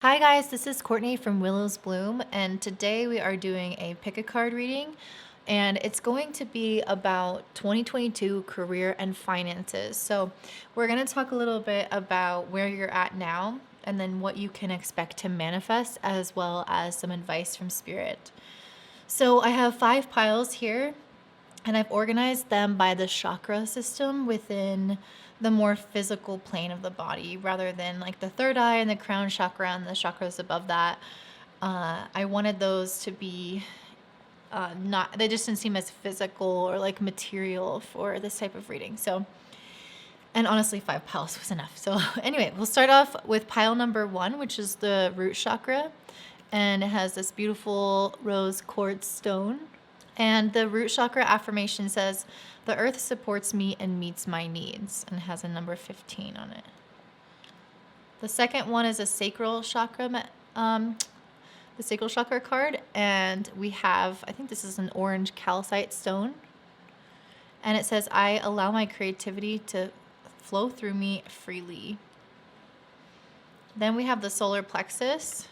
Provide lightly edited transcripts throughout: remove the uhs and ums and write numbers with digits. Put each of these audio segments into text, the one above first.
Hi guys, this is Courtney from Willow's Bloom, and today we are doing a pick a card reading, and it's going to be about 2022 career and finances. So we're going to talk a little bit about where you're at now and then what you can expect to manifest, as well as some advice from Spirit. So I have 5 piles here, and I've organized them by the chakra system within the more physical plane of the body rather than like the third eye and the crown chakra and the chakras above that. I wanted those to be not, they just didn't seem as physical or like material for this type of reading. So, and honestly, 5 piles was enough. So, anyway, we'll start off with pile number 1, which is the root chakra. And it has this beautiful rose quartz stone. And the root chakra affirmation says, "The earth supports me and meets my needs," and has a number 15 on it. The second one is a sacral chakra, the sacral chakra card. And we have, I think this is an orange calcite stone. And it says, "I allow my creativity to flow through me freely." Then we have the solar plexus.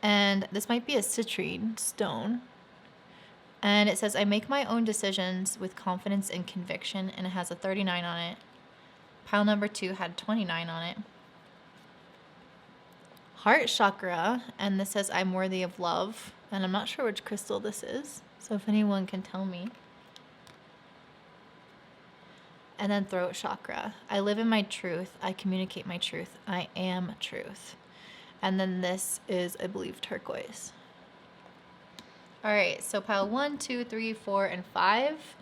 And this might be a citrine stone. And it says, "I make my own decisions with confidence and conviction," and it has a 39 on it. Pile number 2 had 29 on it. Heart chakra, and this says, "I'm worthy of love," and I'm not sure which crystal this is, so if anyone can tell me. And then throat chakra, "I live in my truth, I communicate my truth, I am truth." And then this is, I believe, turquoise. All right, so pile 1, 2, 3, 4, and 5.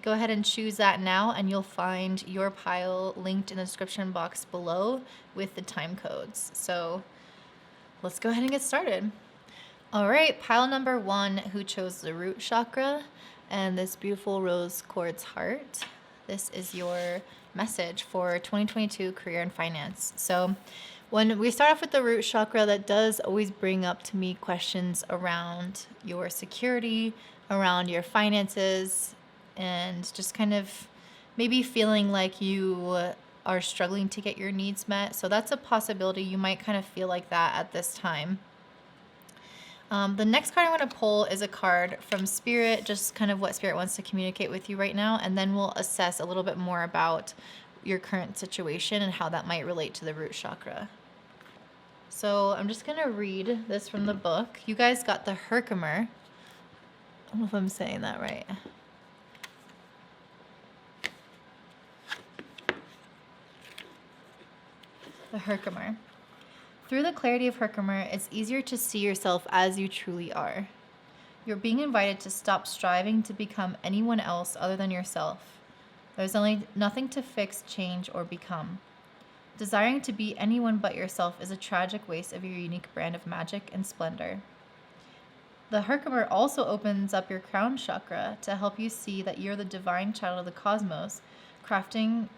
Go ahead and choose that now, and you'll find your pile linked in the description box below with the time codes. So let's go ahead and get started. All right, pile number 1, who chose the root chakra and this beautiful rose quartz heart. This is your message for 2022 career and finance. So when we start off with the root chakra, that does always bring up to me questions around your security, around your finances, and just kind of maybe feeling like you are struggling to get your needs met. So that's a possibility. You might kind of feel like that at this time. The next card I want to pull is a card from Spirit, just kind of what Spirit wants to communicate with you right now, and then we'll assess a little bit more about your current situation and how that might relate to the root chakra. So I'm just going to read this from the book. You guys got the Herkimer. I don't know if I'm saying that right. The Herkimer. Through the clarity of Herkimer, it's easier to see yourself as you truly are. You're being invited to stop striving to become anyone else other than yourself. There's only nothing to fix, change, or become. Desiring to be anyone but yourself is a tragic waste of your unique brand of magic and splendor. The Herkimer also opens up your crown chakra to help you see that you're the divine child of the cosmos, crafted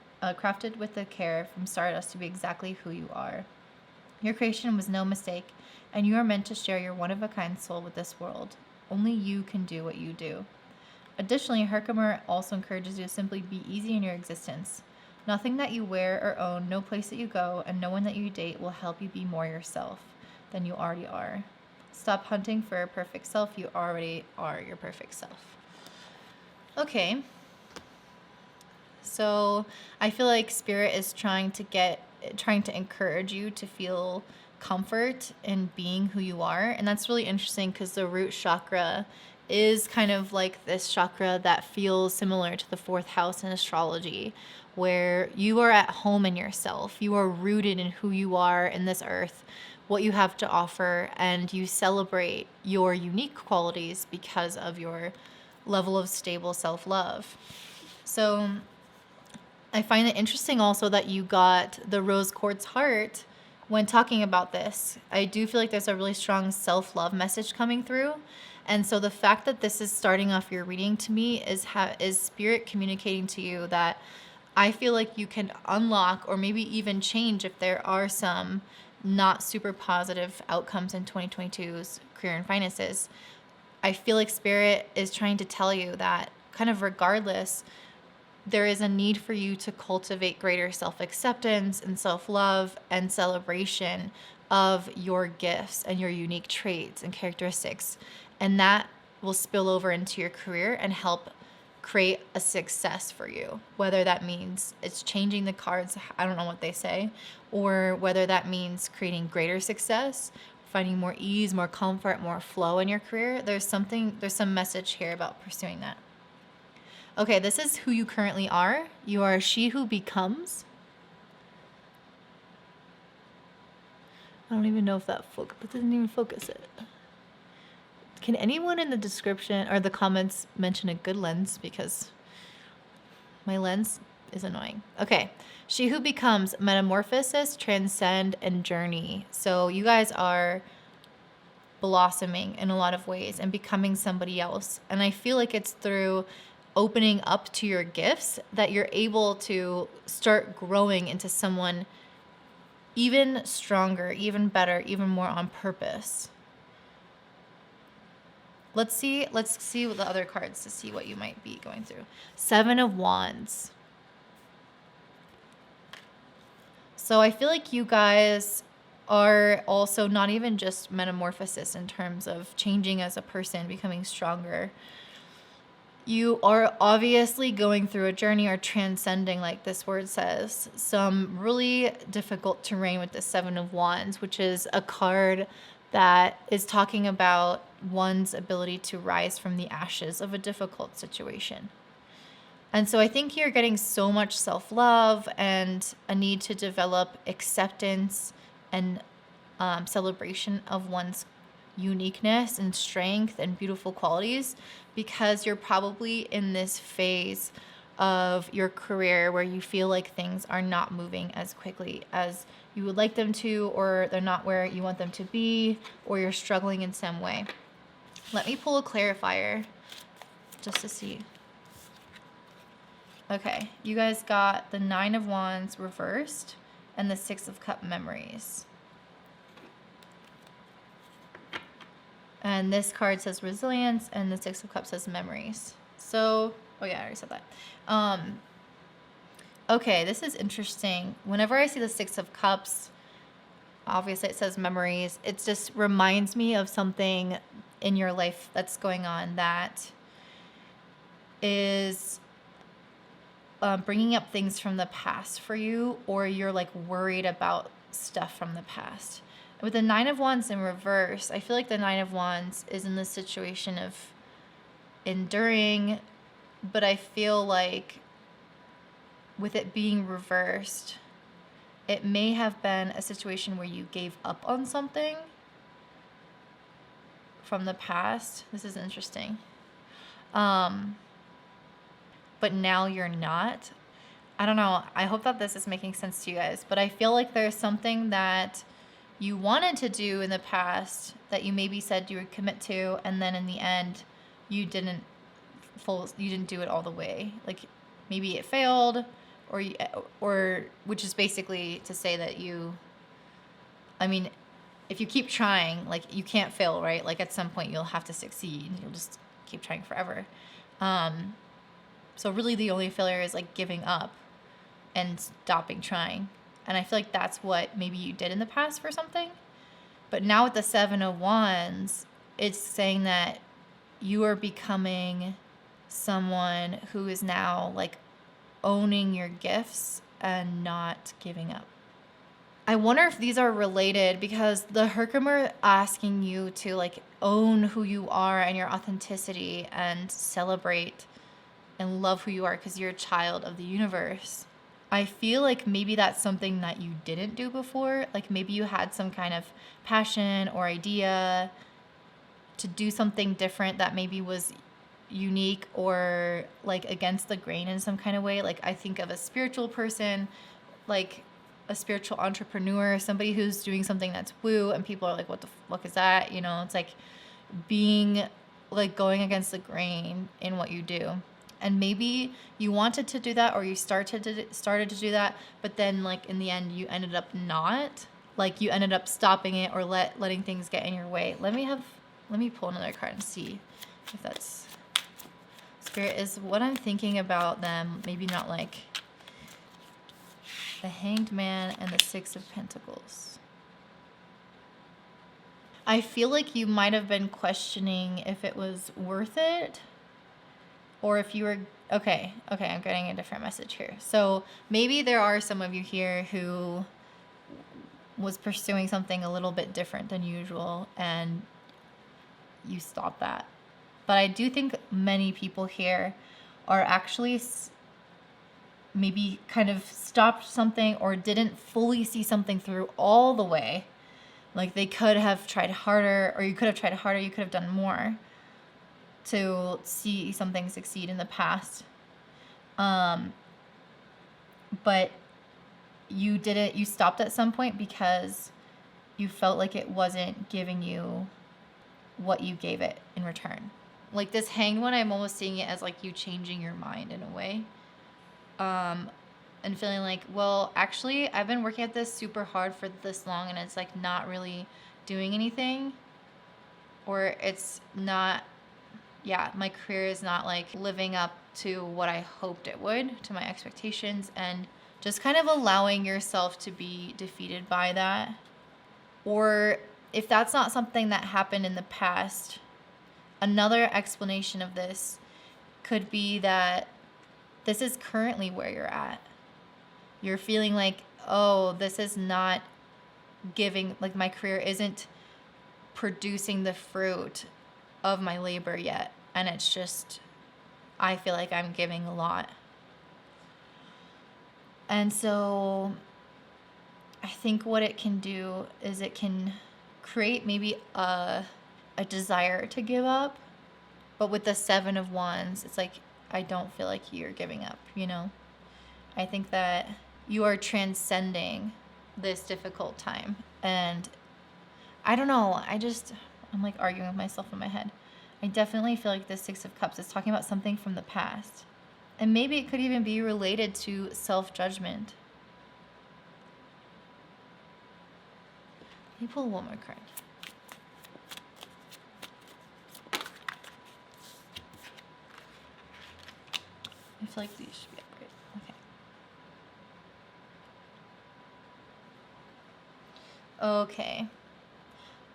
with the care from stardust to be exactly who you are. Your creation was no mistake, and you are meant to share your one-of-a-kind soul with this world. Only you can do what you do. Additionally, Herkimer also encourages you to simply be easy in your existence. Nothing that you wear or own, no place that you go, and no one that you date will help you be more yourself than you already are. Stop hunting for a perfect self. You already are your perfect self. Okay. So I feel like Spirit is trying to encourage you to feel comfort in being who you are. And that's really interesting because the root chakra is kind of like this chakra that feels similar to the 4th house in astrology, where you are at home in yourself. You are rooted in who you are in this earth, what you have to offer, and you celebrate your unique qualities because of your level of stable self-love. So I find it interesting also that you got the rose quartz heart when talking about this. I do feel like there's a really strong self-love message coming through. And so the fact that this is starting off your reading to me is Spirit communicating to you that I feel like you can unlock or maybe even change if there are some not super positive outcomes in 2022's career and finances. I feel like Spirit is trying to tell you that kind of regardless, there is a need for you to cultivate greater self-acceptance and self-love and celebration of your gifts and your unique traits and characteristics. And that will spill over into your career and help create a success for you. Whether that means it's changing the cards, I don't know what they say, or whether that means creating greater success, finding more ease, more comfort, more flow in your career. There's some message here about pursuing that. Okay, this is who you currently are. You are she who becomes. I don't even know if that doesn't even focus it. Can anyone in the description or the comments mention a good lens? Because my lens is annoying. Okay. She who becomes, metamorphosis, transcend, and journey. So you guys are blossoming in a lot of ways and becoming somebody else. And I feel like it's through opening up to your gifts that you're able to start growing into someone even stronger, even better, even more on purpose. Let's see with the other cards to see what you might be going through. 7 of Wands. So I feel like you guys are also not even just metamorphosis in terms of changing as a person, becoming stronger. You are obviously going through a journey or transcending, like this word says, some really difficult terrain with the 7 of Wands, which is a card that is talking about one's ability to rise from the ashes of a difficult situation. And so I think you're getting so much self-love and a need to develop acceptance and celebration of one's uniqueness and strength and beautiful qualities, because you're probably in this phase of your career where you feel like things are not moving as quickly as you would like them to, or they're not where you want them to be, or you're struggling in some way. Let me pull a clarifier just to see. Okay, you guys got the 9 of Wands reversed and the 6 of Cup memories. And this card says resilience, and the 6 of Cups says memories. So, oh yeah, I already said that. Okay, this is interesting. Whenever I see the 6 of Cups, obviously it says memories. It just reminds me of something in your life that's going on that is bringing up things from the past for you, or you're like worried about stuff from the past. With the 9 of Wands in reverse, I feel like the 9 of Wands is in the situation of enduring, but I feel like with it being reversed, it may have been a situation where you gave up on something from the past. This is interesting. But now you're not. I don't know. I hope that this is making sense to you guys, but I feel like there's something that you wanted to do in the past that you maybe said you would commit to, and then in the end you didn't do it all the way. Like maybe it failed, or which is basically to say that if you keep trying, like you can't fail, right? Like at some point you'll have to succeed. You'll just keep trying forever. So really the only failure is like giving up and stopping trying. And I feel like that's what maybe you did in the past for something. But now with the 7 of Wands, it's saying that you are becoming someone who is now like owning your gifts and not giving up. I wonder if these are related, because the Herkimer asking you to like own who you are and your authenticity and celebrate and love who you are because you're a child of the universe. I feel like maybe that's something that you didn't do before. Like maybe you had some kind of passion or idea to do something different that maybe was unique or like against the grain in some kind of way. Like I think of a spiritual person, like a spiritual entrepreneur, somebody who's doing something that's woo and people are like, what the fuck is that? You know, it's like being like going against the grain in what you do. And maybe you wanted to do that, or you started to do that, but then like in the end you ended up not. Like you ended up stopping it or letting things get in your way. Let me pull another card and see if that's Spirit is what I'm thinking about them. Maybe not like the Hanged Man and the 6 of Pentacles. I feel like you might have been questioning if it was worth it, or if you were okay, I'm getting a different message here. So maybe there are some of you here who was pursuing something a little bit different than usual and you stopped that. But I do think many people here are actually maybe kind of stopped something or didn't fully see something through all the way. Like they could have tried harder, or you could have tried harder, you could have done more to see something succeed in the past. But you didn't, you stopped at some point because you felt like it wasn't giving you what you gave it in return. Like this hanged one, I'm almost seeing it as like you changing your mind in a way. And feeling like, well, actually, I've been working at this super hard for this long and it's like not really doing anything. Or it's not, my career is not like living up to what I hoped it would, to my expectations, and just kind of allowing yourself to be defeated by that. Or if that's not something that happened in the past, another explanation of this could be that this is currently where you're at. You're feeling like, oh, this is not giving, like my career isn't producing the fruit of my labor yet. And it's just, I feel like I'm giving a lot. And so I think what it can do is it can create maybe a desire to give up. But with the 7 of Wands, it's like, I don't feel like you're giving up, you know? I think that you are transcending this difficult time. And I don't know, I'm like arguing with myself in my head. I definitely feel like the 6 of Cups is talking about something from the past. And maybe it could even be related to self-judgment. Let me pull one more card. I feel like these should be upgraded. Okay.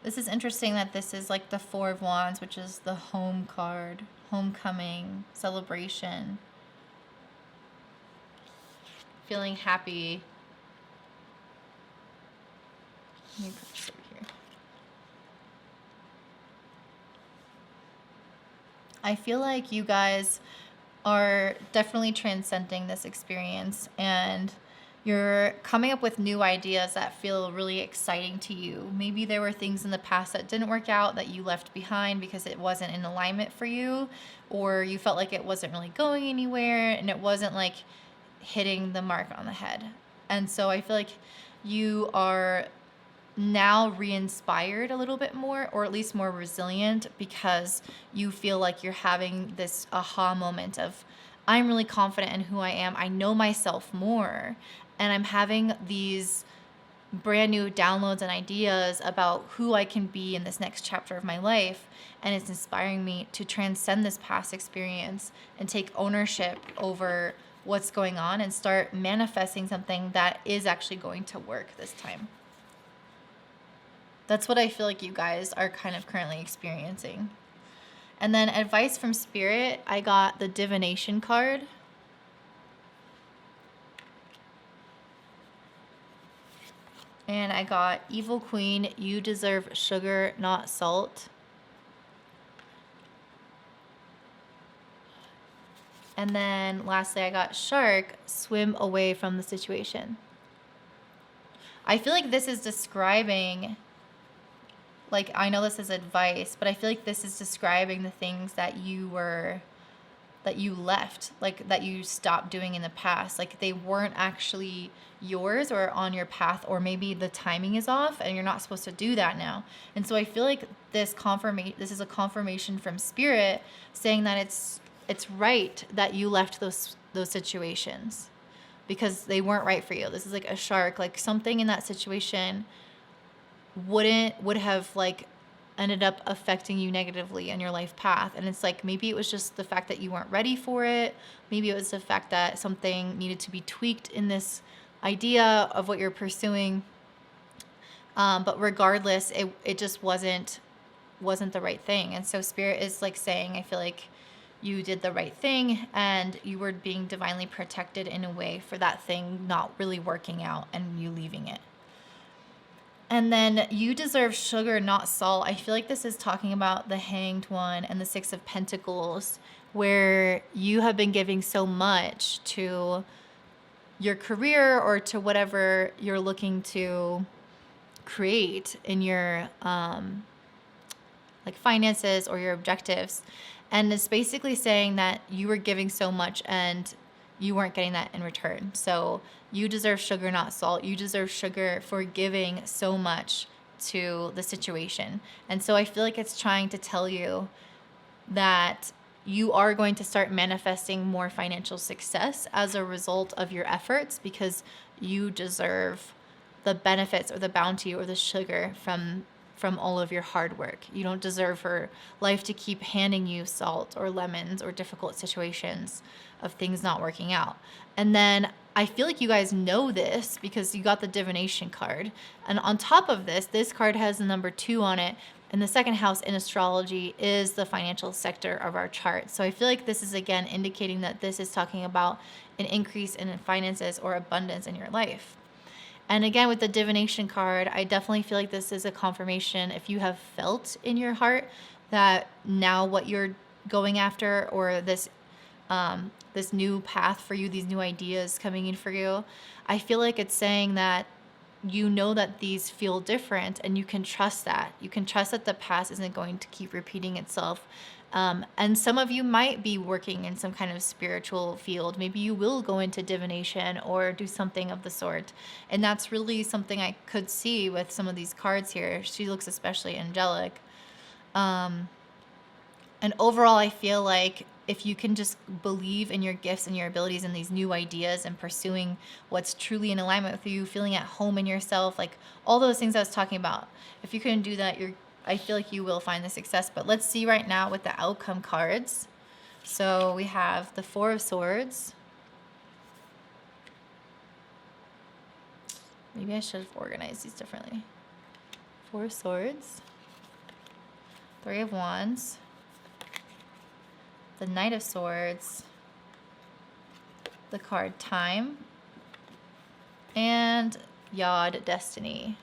This is interesting that this is like the 4 of Wands, which is the home card, homecoming, celebration, feeling happy. Let me put this over here. I feel like you guys are definitely transcending this experience and you're coming up with new ideas that feel really exciting to you. Maybe there were things in the past that didn't work out that you left behind because it wasn't in alignment for you, or you felt like it wasn't really going anywhere and it wasn't like hitting the mark on the head. And so I feel like you are now re-inspired a little bit more, or at least more resilient, because you feel like you're having this aha moment of, I'm really confident in who I am. I know myself more. And I'm having these brand new downloads and ideas about who I can be in this next chapter of my life. And it's inspiring me to transcend this past experience and take ownership over what's going on and start manifesting something that is actually going to work this time. That's what I feel like you guys are kind of currently experiencing. And then advice from Spirit, I got the Divination card. And I got Evil Queen, you deserve sugar, not salt. And then lastly, I got Shark, swim away from the situation. I feel like this is describing, like, I know this is advice, but I feel like this is describing the things that you left, like that you stopped doing in the past. Like they weren't actually yours or on your path, or maybe the timing is off and you're not supposed to do that now. And so I feel like this is a confirmation from Spirit saying that it's right that you left those situations because they weren't right for you. This is like a shark, like something in that situation would have like ended up affecting you negatively in your life path. And it's like, maybe it was just the fact that you weren't ready for it. Maybe it was the fact that something needed to be tweaked in this idea of what you're pursuing. But regardless, it just wasn't the right thing. And so Spirit is like saying, I feel like you did the right thing and you were being divinely protected in a way for that thing not really working out and you leaving it. And then you deserve sugar, not salt. I feel like this is talking about the Hanged One and the Six of Pentacles, where you have been giving so much to your career or to whatever you're looking to create in your like finances or your objectives. And it's basically saying that you were giving so much and you weren't getting that in return. So you deserve sugar, not salt. You deserve sugar for giving so much to the situation. And so I feel like it's trying to tell you that you are going to start manifesting more financial success as a result of your efforts, because you deserve the benefits or the bounty or the sugar from all of your hard work. You don't deserve for life to keep handing you salt or lemons or difficult situations of things not working out. And then I feel like you guys know this because you got the divination card. And on top of this, this card has the number 2 on it. And the second house in astrology is the financial sector of our chart. So I feel like this is again indicating that this is talking about an increase in finances or abundance in your life. And again, with the divination card, I definitely feel like this is a confirmation if you have felt in your heart that now what you're going after, or this new path for you, these new ideas coming in for you, I feel like it's saying that you know that these feel different and you can trust that. You can trust that the past isn't going to keep repeating itself. And some of you might be working in some kind of spiritual field. Maybe you will go into divination or do something of the sort. And that's really something I could see with some of these cards here. She looks especially angelic. And overall, I feel like if you can just believe in your gifts and your abilities and these new ideas and pursuing what's truly in alignment with you, feeling at home in yourself, like all those things I was talking about, if you can do that, I feel like you will find the success. But let's see right now with the outcome cards. So we have the Four of Swords. Maybe I should have organized these differently. Four of Swords. Three of Wands. The Knight of Swords. The card Time. And Yod Destiny.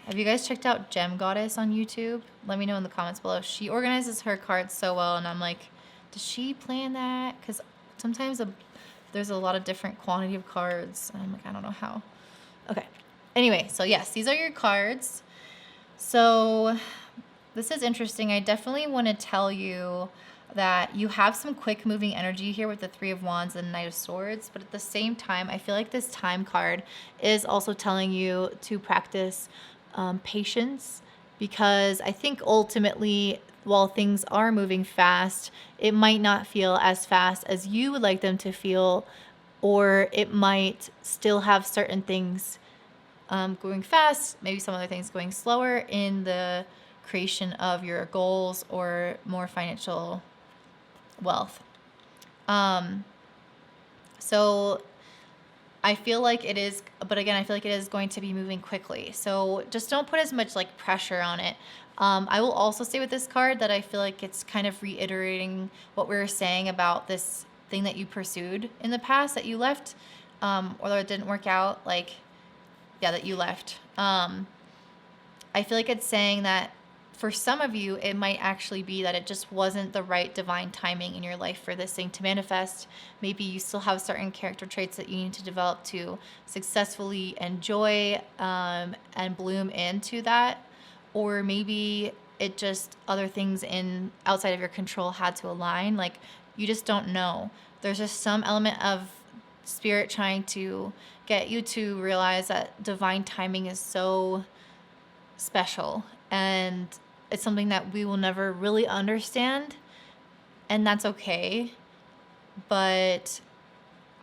Have you guys checked out Gem Goddess on YouTube? Let me know in the comments below. She organizes her cards so well, and I'm like, does she plan that? Because sometimes there's a lot of different quantity of cards, and I'm like, I don't know how. Okay. Anyway, so yes, these are your cards. So this is interesting. I definitely want to tell you that you have some quick moving energy here with the Three of Wands and the Knight of Swords, but at the same time, I feel like this Time card is also telling you to practice patience, because I think ultimately, while things are moving fast, it might not feel as fast as you would like them to feel, or it might still have certain things going fast, maybe some other things going slower in the creation of your goals or more financial wealth. So I feel like it is, but again, I feel like it is going to be moving quickly. So just don't put as much like pressure on it. I will also say with this card that I feel like it's kind of reiterating what we were saying about this thing that you pursued in the past that you left, or that it didn't work out. Like, yeah, that you left. I feel like it's saying that for some of you, it might actually be that it just wasn't the right divine timing in your life for this thing to manifest. Maybe you still have certain character traits that you need to develop to successfully enjoy and bloom into that. Or maybe it just, other things outside of your control had to align. Like, you just don't know. There's just some element of spirit trying to get you to realize that divine timing is so special, and it's something that we will never really understand, and that's okay. But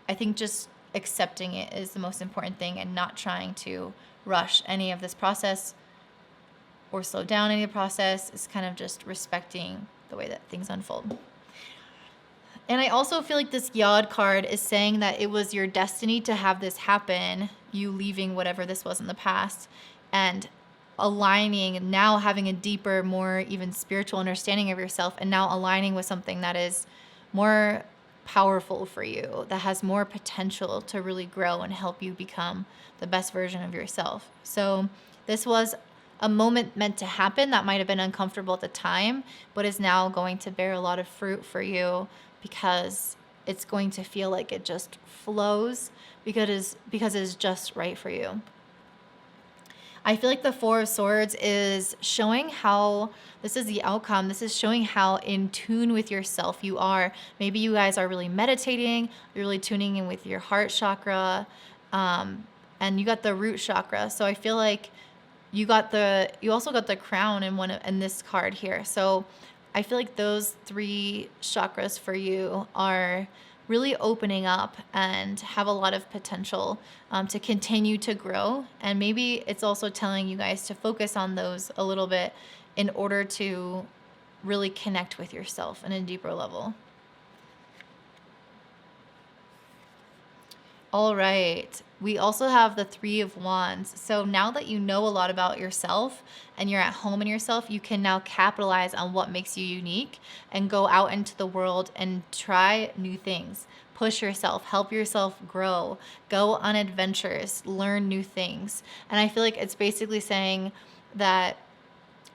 I think just accepting it is the most important thing, and not trying to rush any of this process or slow down any of the process. Is kind of just respecting the way that things unfold. And I also feel like this Yod card is saying that it was your destiny to have this happen, you leaving whatever this was in the past and aligning, now having a deeper, more even spiritual understanding of yourself, and now aligning with something that is more powerful for you, that has more potential to really grow and help you become the best version of yourself. So this was a moment meant to happen that might have been uncomfortable at the time, but is now going to bear a lot of fruit for you because it's going to feel like it just flows because it's just right for you. I feel like the Four of Swords is showing how this is the outcome. This is showing how in tune with yourself you are. Maybe you guys are really meditating, you're really tuning in with your heart chakra, and you got the root chakra. So I feel like you also got the crown in this card here. So I feel like those 3 chakras for you are really opening up and have a lot of potential to continue to grow. And maybe it's also telling you guys to focus on those a little bit in order to really connect with yourself in a deeper level. All right. We also have the 3 of Wands. So now that you know a lot about yourself and you're at home in yourself, you can now capitalize on what makes you unique and go out into the world and try new things. Push yourself, help yourself grow, go on adventures, learn new things. And I feel like it's basically saying that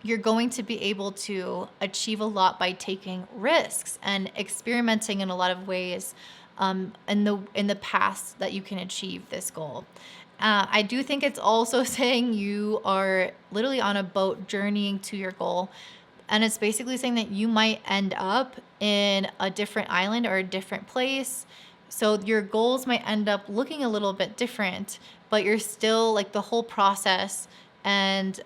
you're going to be able to achieve a lot by taking risks and experimenting in a lot of ways in the past that you can achieve this goal. I do think it's also saying you are literally on a boat journeying to your goal. And it's basically saying that you might end up in a different island or a different place. So your goals might end up looking a little bit different, but you're still like the whole process and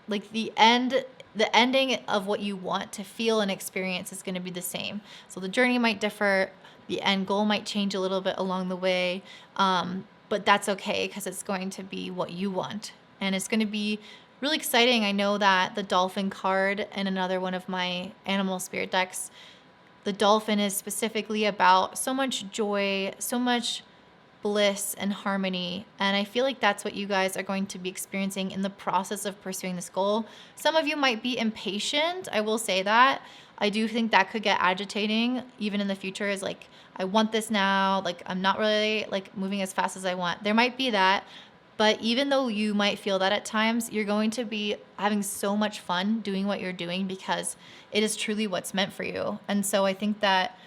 like the ending of what you want to feel and experience is going to be the same. So the journey might differ, the end goal might change a little bit along the way, but that's okay because it's going to be what you want. And it's going to be really exciting. I know that the dolphin card in another one of my animal spirit decks, the dolphin is specifically about so much joy, so much bliss and harmony. And I feel like that's what you guys are going to be experiencing in the process of pursuing this goal. Some of you might be impatient. I will say that. I do think that could get agitating even in the future, is like, I want this now. Like, I'm not really like moving as fast as I want. There might be that. But even though you might feel that at times, you're going to be having so much fun doing what you're doing because it is truly what's meant for you. And so I think that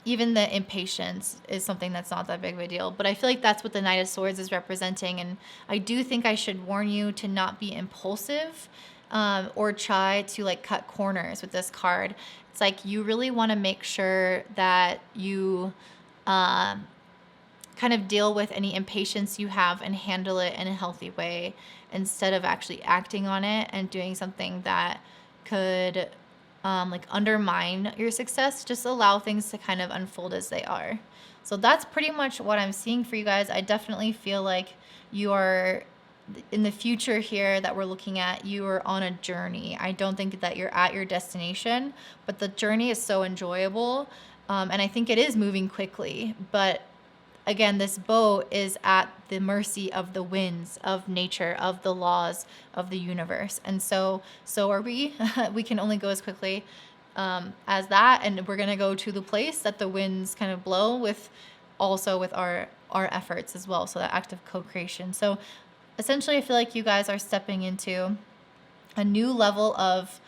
even the impatience is something that's not that big of a deal. But I feel like that's what the Knight of Swords is representing. And I do think I should warn you to not be impulsive or try to like cut corners with this card. It's like you really want to make sure that you kind of deal with any impatience you have and handle it in a healthy way instead of actually acting on it and doing something that could like undermine your success. Just allow things to kind of unfold as they are. So that's pretty much what I'm seeing for you guys. I definitely feel like you are in the future here that we're looking at, you are on a journey. I don't think that you're at your destination, but the journey is so enjoyable. And I think it is moving quickly, but again, this boat is at the mercy of the winds, of nature, of the laws of the universe. And so are we. We can only go as quickly as that. And we're going to go to the place that the winds kind of blow with our efforts as well. So that act of co-creation. So essentially, I feel like you guys are stepping into a new level of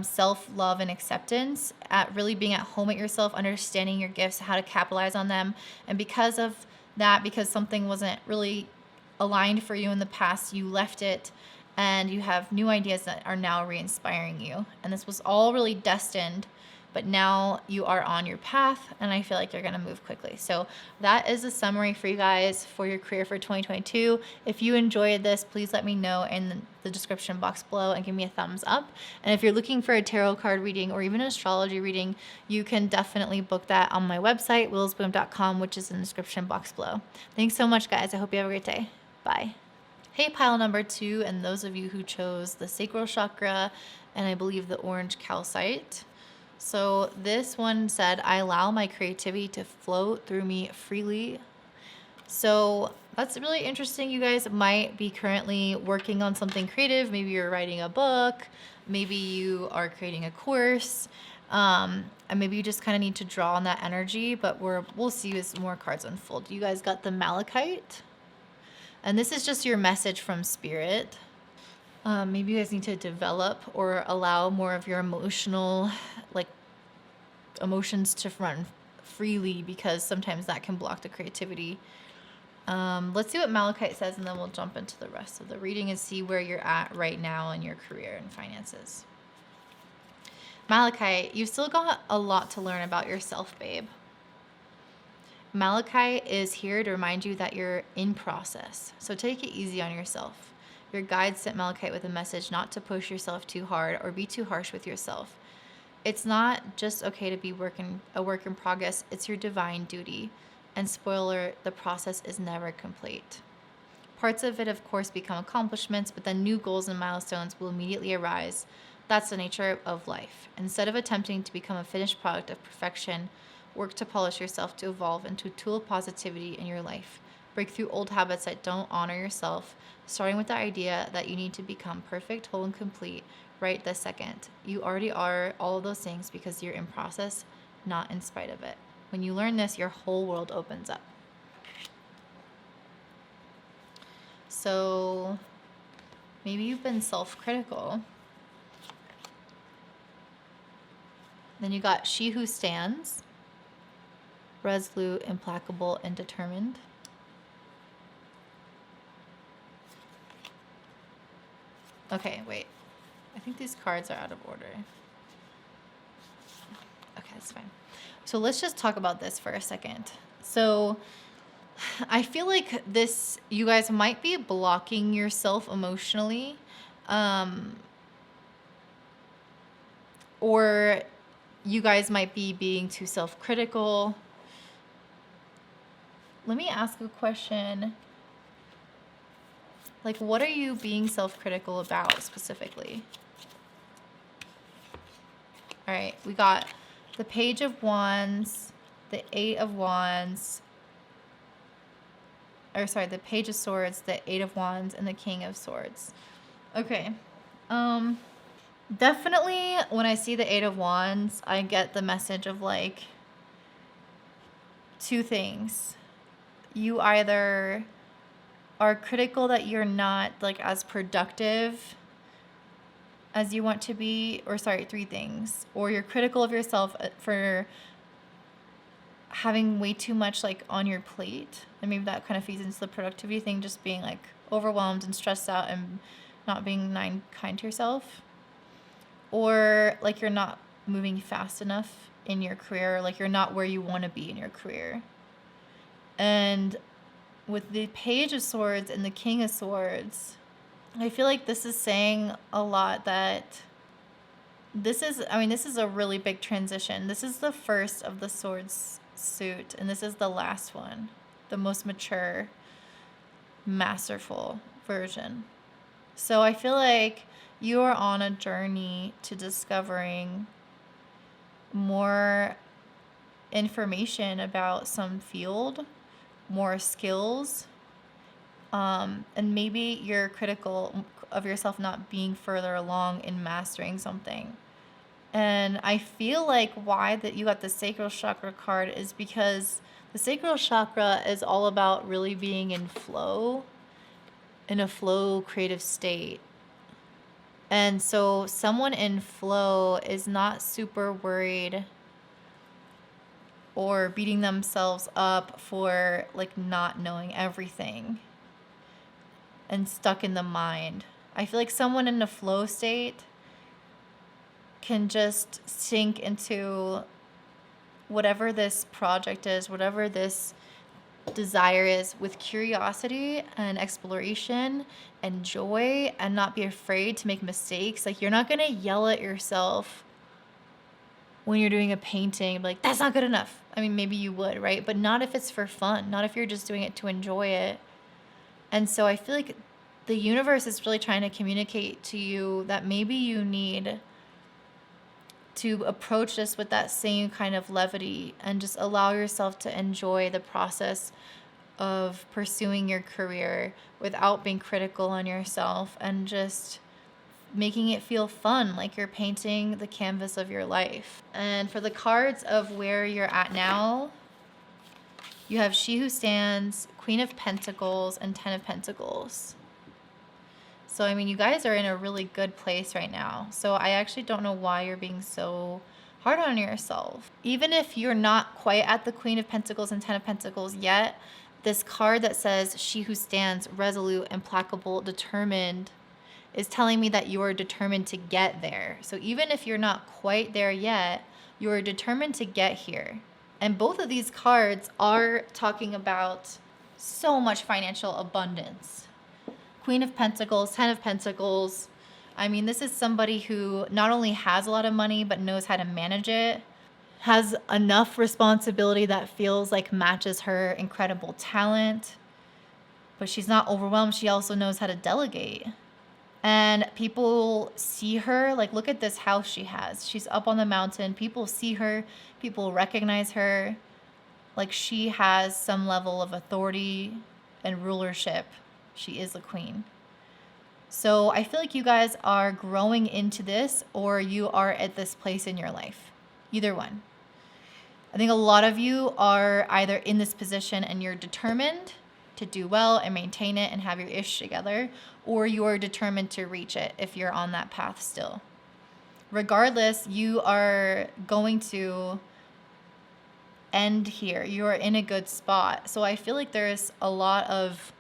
self-love and acceptance, at really being at home at yourself, understanding your gifts, how to capitalize on them. And because of that, because something wasn't really aligned for you in the past, you left it and you have new ideas that are now re-inspiring you. And this was all really destined, but now you are on your path, and I feel like you're going to move quickly. So that is a summary for you guys for your career for 2022. If you enjoyed this, please let me know in the description box below and give me a thumbs up. And if you're looking for a tarot card reading or even an astrology reading, you can definitely book that on my website, willsbloom.com, which is in the description box below. Thanks so much, guys. I hope you have a great day. Bye. Hey, pile number 2, and those of you who chose the sacral chakra and I believe the orange calcite. So this one said, I allow my creativity to flow through me freely. So that's really interesting. You guys might be currently working on something creative. Maybe you're writing a book. Maybe you are creating a course. And maybe you just kind of need to draw on that energy. But we'll see as more cards unfold. You guys got the Malachite. And this is just your message from Spirit. Maybe you guys need to develop or allow more of your like emotions to run freely, because sometimes that can block the creativity. Let's see what Malachite says, and then we'll jump into the rest of the reading and see where you're at right now in your career and finances. Malachite, you've still got a lot to learn about yourself, babe. Malachite is here to remind you that you're in process, so take it easy on yourself. Your guide sent Malachite with a message not to push yourself too hard or be too harsh with yourself. It's not just okay to be a work in progress, it's your divine duty. And spoiler, the process is never complete. Parts of it, of course, become accomplishments, but then new goals and milestones will immediately arise. That's the nature of life. Instead of attempting to become a finished product of perfection, work to polish yourself to evolve into a tool of positivity in your life. Break through old habits that don't honor yourself, starting with the idea that you need to become perfect, whole, and complete right this second. You already are all of those things because you're in process, not in spite of it. When you learn this, your whole world opens up. So maybe you've been self-critical. Then you got She Who Stands, resolute, implacable, and determined. Okay, wait. I think these cards are out of order. Okay, that's fine. So let's just talk about this for a second. So I feel like you guys might be blocking yourself emotionally, or you guys might be being too self-critical. Let me ask a question. Like, what are you being self-critical about specifically? All right, we got the Page of Wands, the Eight of Wands, the Page of Swords, the Eight of Wands, and the King of Swords. Okay. Definitely when I see the Eight of Wands, I get the message of like two things. You either are critical that you're not like as productive as you want to be, or three things. Or you're critical of yourself for having way too much like on your plate, and maybe that kind of feeds into the productivity thing, just being like overwhelmed and stressed out and not being kind to yourself. Or like you're not moving fast enough in your career, like you're not where you want to be in your career. And with the Page of Swords and the King of Swords, I feel like this is saying a lot that this is a really big transition. This is the first of the Swords suit, and this is the last one, the most mature, masterful version. So I feel like you are on a journey to discovering more information about some field, more skills, and maybe you're critical of yourself not being further along in mastering something. And I feel like why that you got the Sacral Chakra card is because the Sacral Chakra is all about really being in a flow creative state. And so someone in flow is not super worried or beating themselves up for like not knowing everything and stuck in the mind. I feel like someone in a flow state can just sink into whatever this project is, whatever this desire is, with curiosity and exploration and joy, and not be afraid to make mistakes. Like, you're not going to yell at yourself when you're doing a painting, like, that's not good enough. I mean, maybe you would, right? But not if it's for fun, not if you're just doing it to enjoy it. And so I feel like the universe is really trying to communicate to you that maybe you need to approach this with that same kind of levity and just allow yourself to enjoy the process of pursuing your career without being critical on yourself and just making it feel fun, like you're painting the canvas of your life. And for the cards of where you're at now, you have She Who Stands, Queen of Pentacles, and Ten of Pentacles. So, I mean, you guys are in a really good place right now. So I actually don't know why you're being so hard on yourself. Even if you're not quite at the Queen of Pentacles and Ten of Pentacles yet, this card that says She Who Stands, resolute, implacable, determined, is telling me that you are determined to get there. So even if you're not quite there yet, you are determined to get here. And both of these cards are talking about so much financial abundance. Queen of Pentacles, Ten of Pentacles. I mean, this is somebody who not only has a lot of money, but knows how to manage it, has enough responsibility that feels like matches her incredible talent, but she's not overwhelmed. She also knows how to delegate. And people see her, like, look at this house she has. She's up on the mountain. People see her. People recognize her. Like, she has some level of authority and rulership. She is a queen. So I feel like you guys are growing into this, or you are at this place in your life. Either one. I think a lot of you are either in this position and you're determined to do well and maintain it and have your ish together, or you're determined to reach it if you're on that path still. Regardless, you are going to end here. You're in a good spot. So I feel like there's a lot of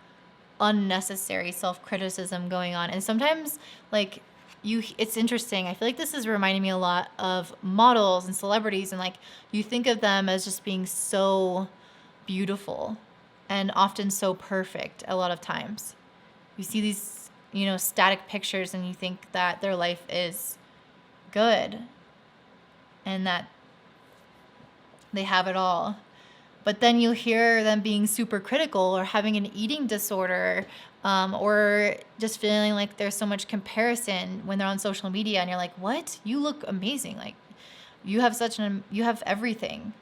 unnecessary self-criticism going on. And sometimes, like, it's interesting. I feel like this is reminding me a lot of models and celebrities, and like, you think of them as just being so beautiful and often so perfect. A lot of times you see these, static pictures, and you think that their life is good and that they have it all. But then you'll hear them being super critical or having an eating disorder, or just feeling like there's so much comparison when they're on social media, and you're like, what? You look amazing. Like, you have everything.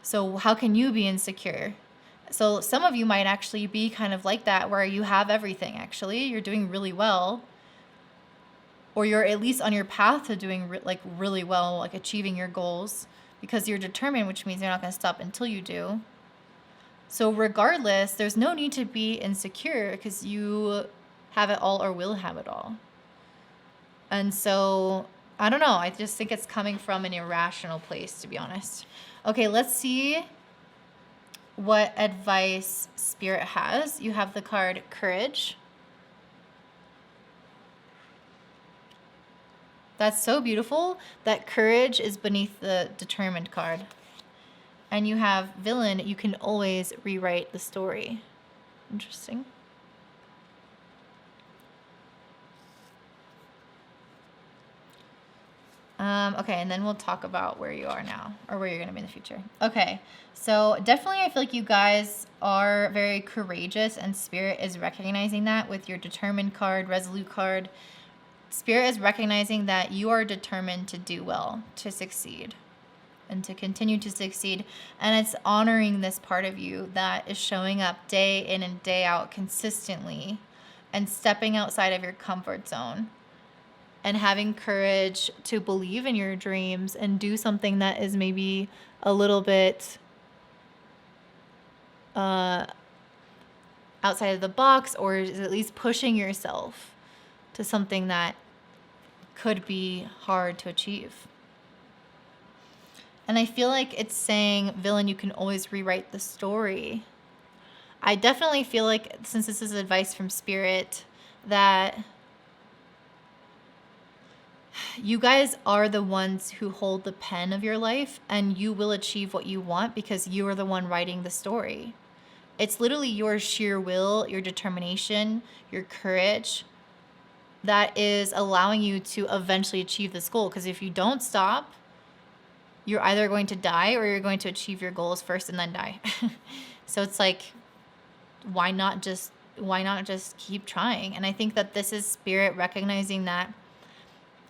So how can you be insecure? So some of you might actually be kind of like that, where you have everything. Actually, you're doing really well, or you're at least on your path to doing really well, like achieving your goals, because you're determined, which means you're not going to stop until you do. So regardless, there's no need to be insecure, because you have it all or will have it all. And so, I don't know. I just think it's coming from an irrational place, to be honest. Okay, let's see what advice Spirit has. You have the card Courage. That's so beautiful that Courage is beneath the Determined card. And you have Villain. You can always rewrite the story. Interesting. Okay, and then we'll talk about where you are now, or where you're going to be in the future. Okay, so definitely I feel like you guys are very courageous, and Spirit is recognizing that with your Determined card, Resolute card. Spirit is recognizing that you are determined to do well, to succeed, and to continue to succeed. And it's honoring this part of you that is showing up day in and day out consistently, and stepping outside of your comfort zone, and having courage to believe in your dreams and do something that is maybe a little bit outside of the box, or is at least pushing yourself to something that could be hard to achieve. And I feel like it's saying, Villain, you can always rewrite the story. I definitely feel like, since this is advice from Spirit, that you guys are the ones who hold the pen of your life, and you will achieve what you want because you are the one writing the story. It's literally your sheer will, your determination, your courage that is allowing you to eventually achieve this goal. Because if you don't stop, you're either going to die, or you're going to achieve your goals first and then die. So it's like, why not just keep trying? And I think that this is Spirit recognizing that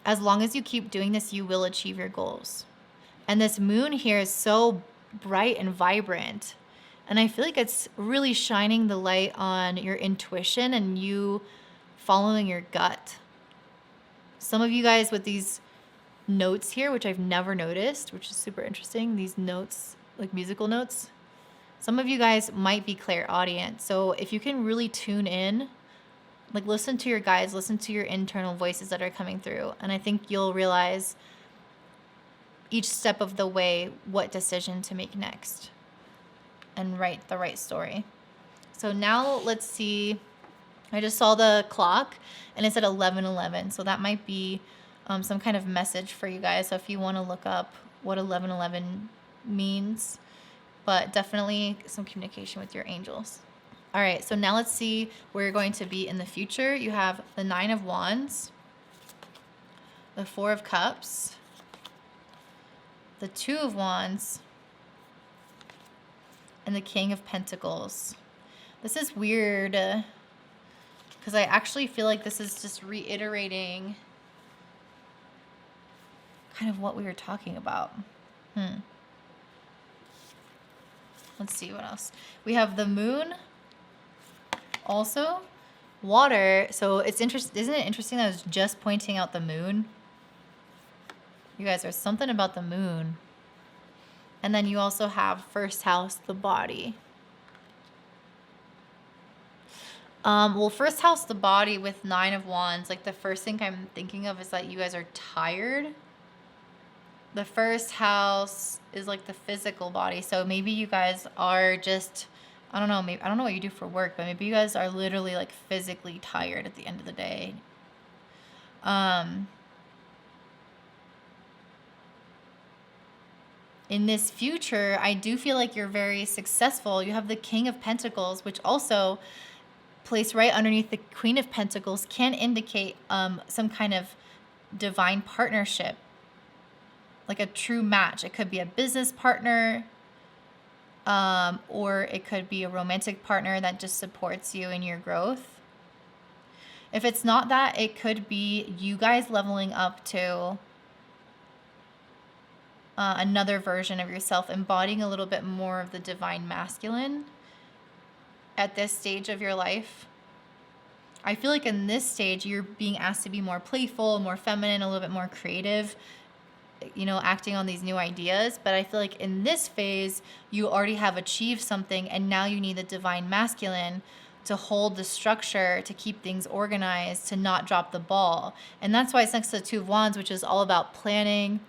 As long as you keep doing this, you will achieve your goals. And this moon here is so bright and vibrant. And I feel like it's really shining the light on your intuition and you following your gut. Some of you guys with these notes here, which I've never noticed, which is super interesting, these notes, like musical notes. Some of you guys might be clairaudient. So if you can really tune in, like listen to your guides, listen to your internal voices that are coming through. And I think you'll realize each step of the way what decision to make next and write the right story. So now let's see. I just saw the clock and it said 11:11. So that might be some kind of message for you guys. So if you want to look up what 11:11 means, but definitely some communication with your angels. All right, so now let's see where you're going to be in the future. You have the 9 of Wands, the 4 of Cups, the 2 of Wands, and the King of Pentacles. This is weird because I actually feel like this is just reiterating kind of what we were talking about. Let's see what else. We have the moon, also water. So it's interesting. Isn't it interesting that I was just pointing out the moon? You guys, there's something about the moon. And then you also have first house, the body. Well, first house, the body with 9 of Wands, like the first thing I'm thinking of is that you guys are tired. The first house is like the physical body. So maybe you guys are just, I don't know, maybe I don't know what you do for work, but maybe you guys are literally like physically tired at the end of the day. In this future, I do feel like you're very successful. You have the King of Pentacles, which also placed right underneath the Queen of Pentacles can indicate some kind of divine partnership, like a true match. It could be a business partner, or it could be a romantic partner that just supports you in your growth. If it's not that, it could be you guys leveling up to another version of yourself, embodying a little bit more of the divine masculine at this stage of your life. I feel like in this stage, you're being asked to be more playful, more feminine, a little bit more creative, you know, acting on these new ideas. But I feel like in this phase, you already have achieved something and now you need the divine masculine to hold the structure, to keep things organized, to not drop the ball. And that's why it's next to the 2 of Wands, which is all about planning,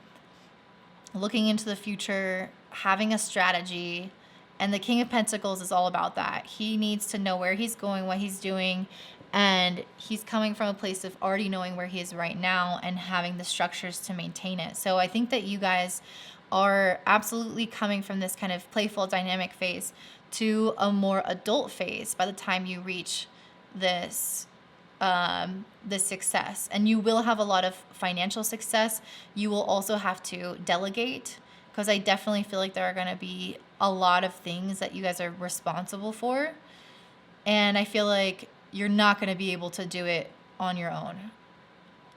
looking into the future, having a strategy. And the King of Pentacles is all about that. He needs to know where he's going, what he's doing, and he's coming from a place of already knowing where he is right now and having the structures to maintain it. So I think that you guys are absolutely coming from this kind of playful, dynamic phase to a more adult phase by the time you reach this success. And you will have a lot of financial success. You will also have to delegate, because I definitely feel like there are going to be a lot of things that you guys are responsible for. And I feel like you're not going to be able to do it on your own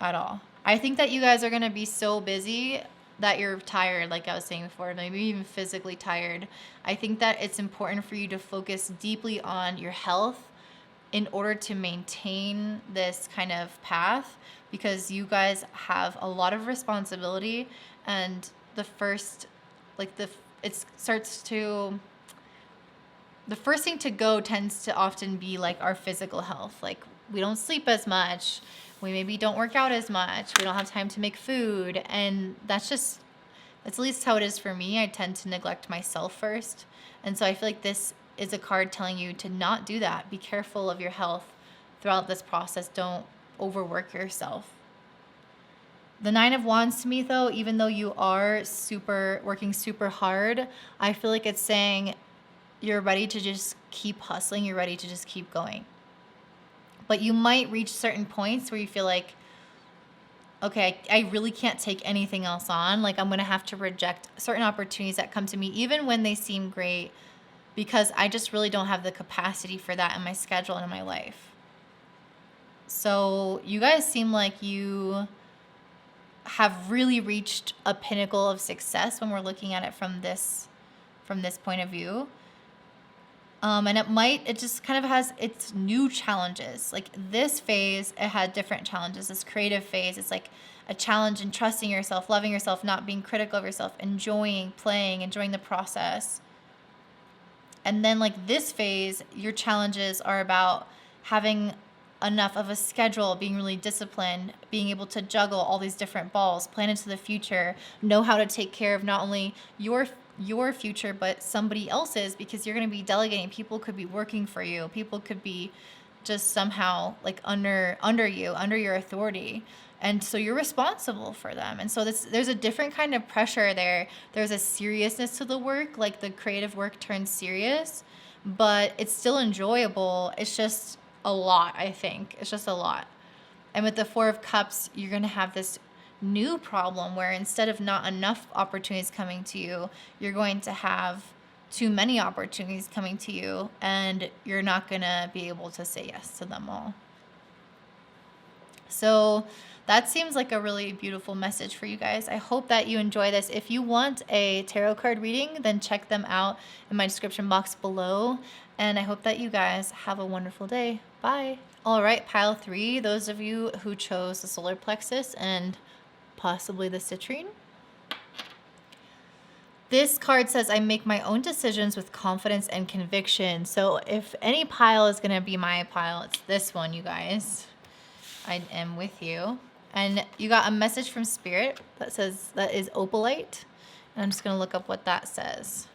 at all. I think that you guys are going to be so busy that you're tired, like I was saying before, maybe even physically tired. I think that it's important for you to focus deeply on your health in order to maintain this kind of path, because you guys have a lot of responsibility. And the first, like the first thing to go tends to often be like our physical health. Like we don't sleep as much, we maybe don't work out as much, we don't have time to make food, and that's at least how it is for me. I tend to neglect myself first, and so I feel like this is a card telling you to not do that. Be careful of your health throughout this process. Don't overwork yourself. The 9 of Wands to me, though, even though you are working super hard, I feel like it's saying you're ready to just keep hustling. You're ready to just keep going. But you might reach certain points where you feel like, okay, I really can't take anything else on. Like I'm going to have to reject certain opportunities that come to me, even when they seem great, because I just really don't have the capacity for that in my schedule and in my life. So you guys seem like you have really reached a pinnacle of success when we're looking at it from this point of view. And it just kind of has its new challenges. Like this phase, it had different challenges. This creative phase, it's like a challenge in trusting yourself, loving yourself, not being critical of yourself, enjoying playing, enjoying the process. And then like this phase, your challenges are about having enough of a schedule, being really disciplined, being able to juggle all these different balls, plan into the future, know how to take care of not only your future but somebody else's, because you're going to be delegating. People could be working for you. People could be just somehow like under you, under your authority. And so you're responsible for them. And so there's a different kind of pressure there. There's a seriousness to the work, like the creative work turns serious, but it's still enjoyable. It's just a lot, I think. It's just a lot. And with the Four of Cups, you're going to have this new problem where instead of not enough opportunities coming to you, you're going to have too many opportunities coming to you, and you're not going to be able to say yes to them all. So that seems like a really beautiful message for you guys. I hope that you enjoy this. If you want a tarot card reading, then check them out in my description box below. And I hope that you guys have a wonderful day. Bye. All right, pile 3, those of you who chose the solar plexus and possibly the citrine. This card says, I make my own decisions with confidence and conviction. So if any pile is going to be my pile, it's this one, you guys. I am with you. And you got a message from Spirit that says that is opalite. And I'm just going to look up what that says.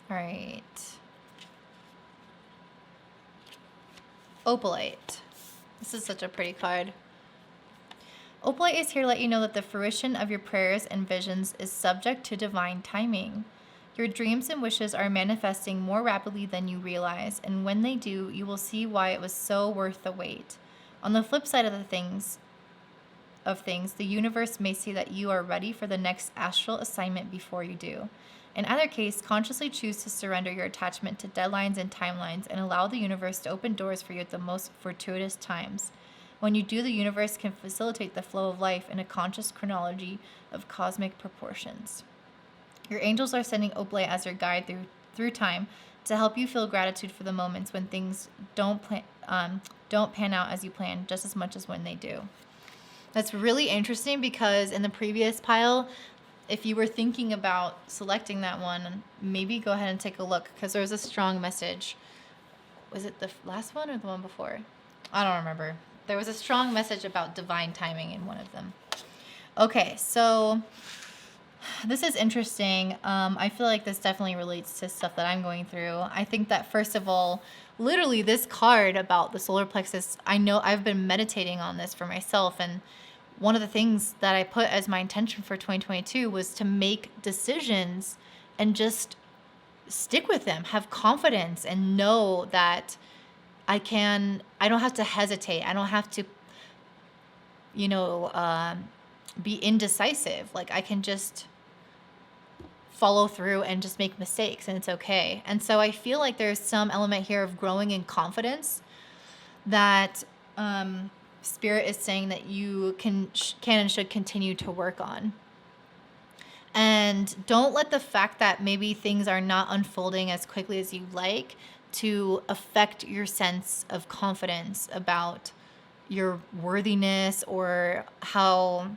All right. Opalite. This is such a pretty card. Opalite is here to let you know that the fruition of your prayers and visions is subject to divine timing. Your dreams and wishes are manifesting more rapidly than you realize, and when they do, you will see why it was so worth the wait. On the flip side of things, the universe may see that you are ready for the next astral assignment before you do. In either case, consciously choose to surrender your attachment to deadlines and timelines and allow the universe to open doors for you at the most fortuitous times. When you do, the universe can facilitate the flow of life in a conscious chronology of cosmic proportions. Your angels are sending opalite as your guide through time to help you feel gratitude for the moments when things don't pan out as you plan, just as much as when they do. That's really interesting because in the previous pile, if you were thinking about selecting that one, maybe go ahead and take a look because there was a strong message. Was it the last one or the one before? I don't remember. There was a strong message about divine timing in one of them. Okay, so this is interesting. I feel like this definitely relates to stuff that I'm going through. I think that first of all, literally this card about the solar plexus, I know I've been meditating on this for myself, and one of the things that I put as my intention for 2022 was to make decisions and just stick with them, have confidence, and know that I don't have to hesitate. I don't have to, be indecisive. Like I can just follow through and just make mistakes and it's okay. And so I feel like there's some element here of growing in confidence that Spirit is saying that you can and should continue to work on. And don't let the fact that maybe things are not unfolding as quickly as you like to affect your sense of confidence about your worthiness or how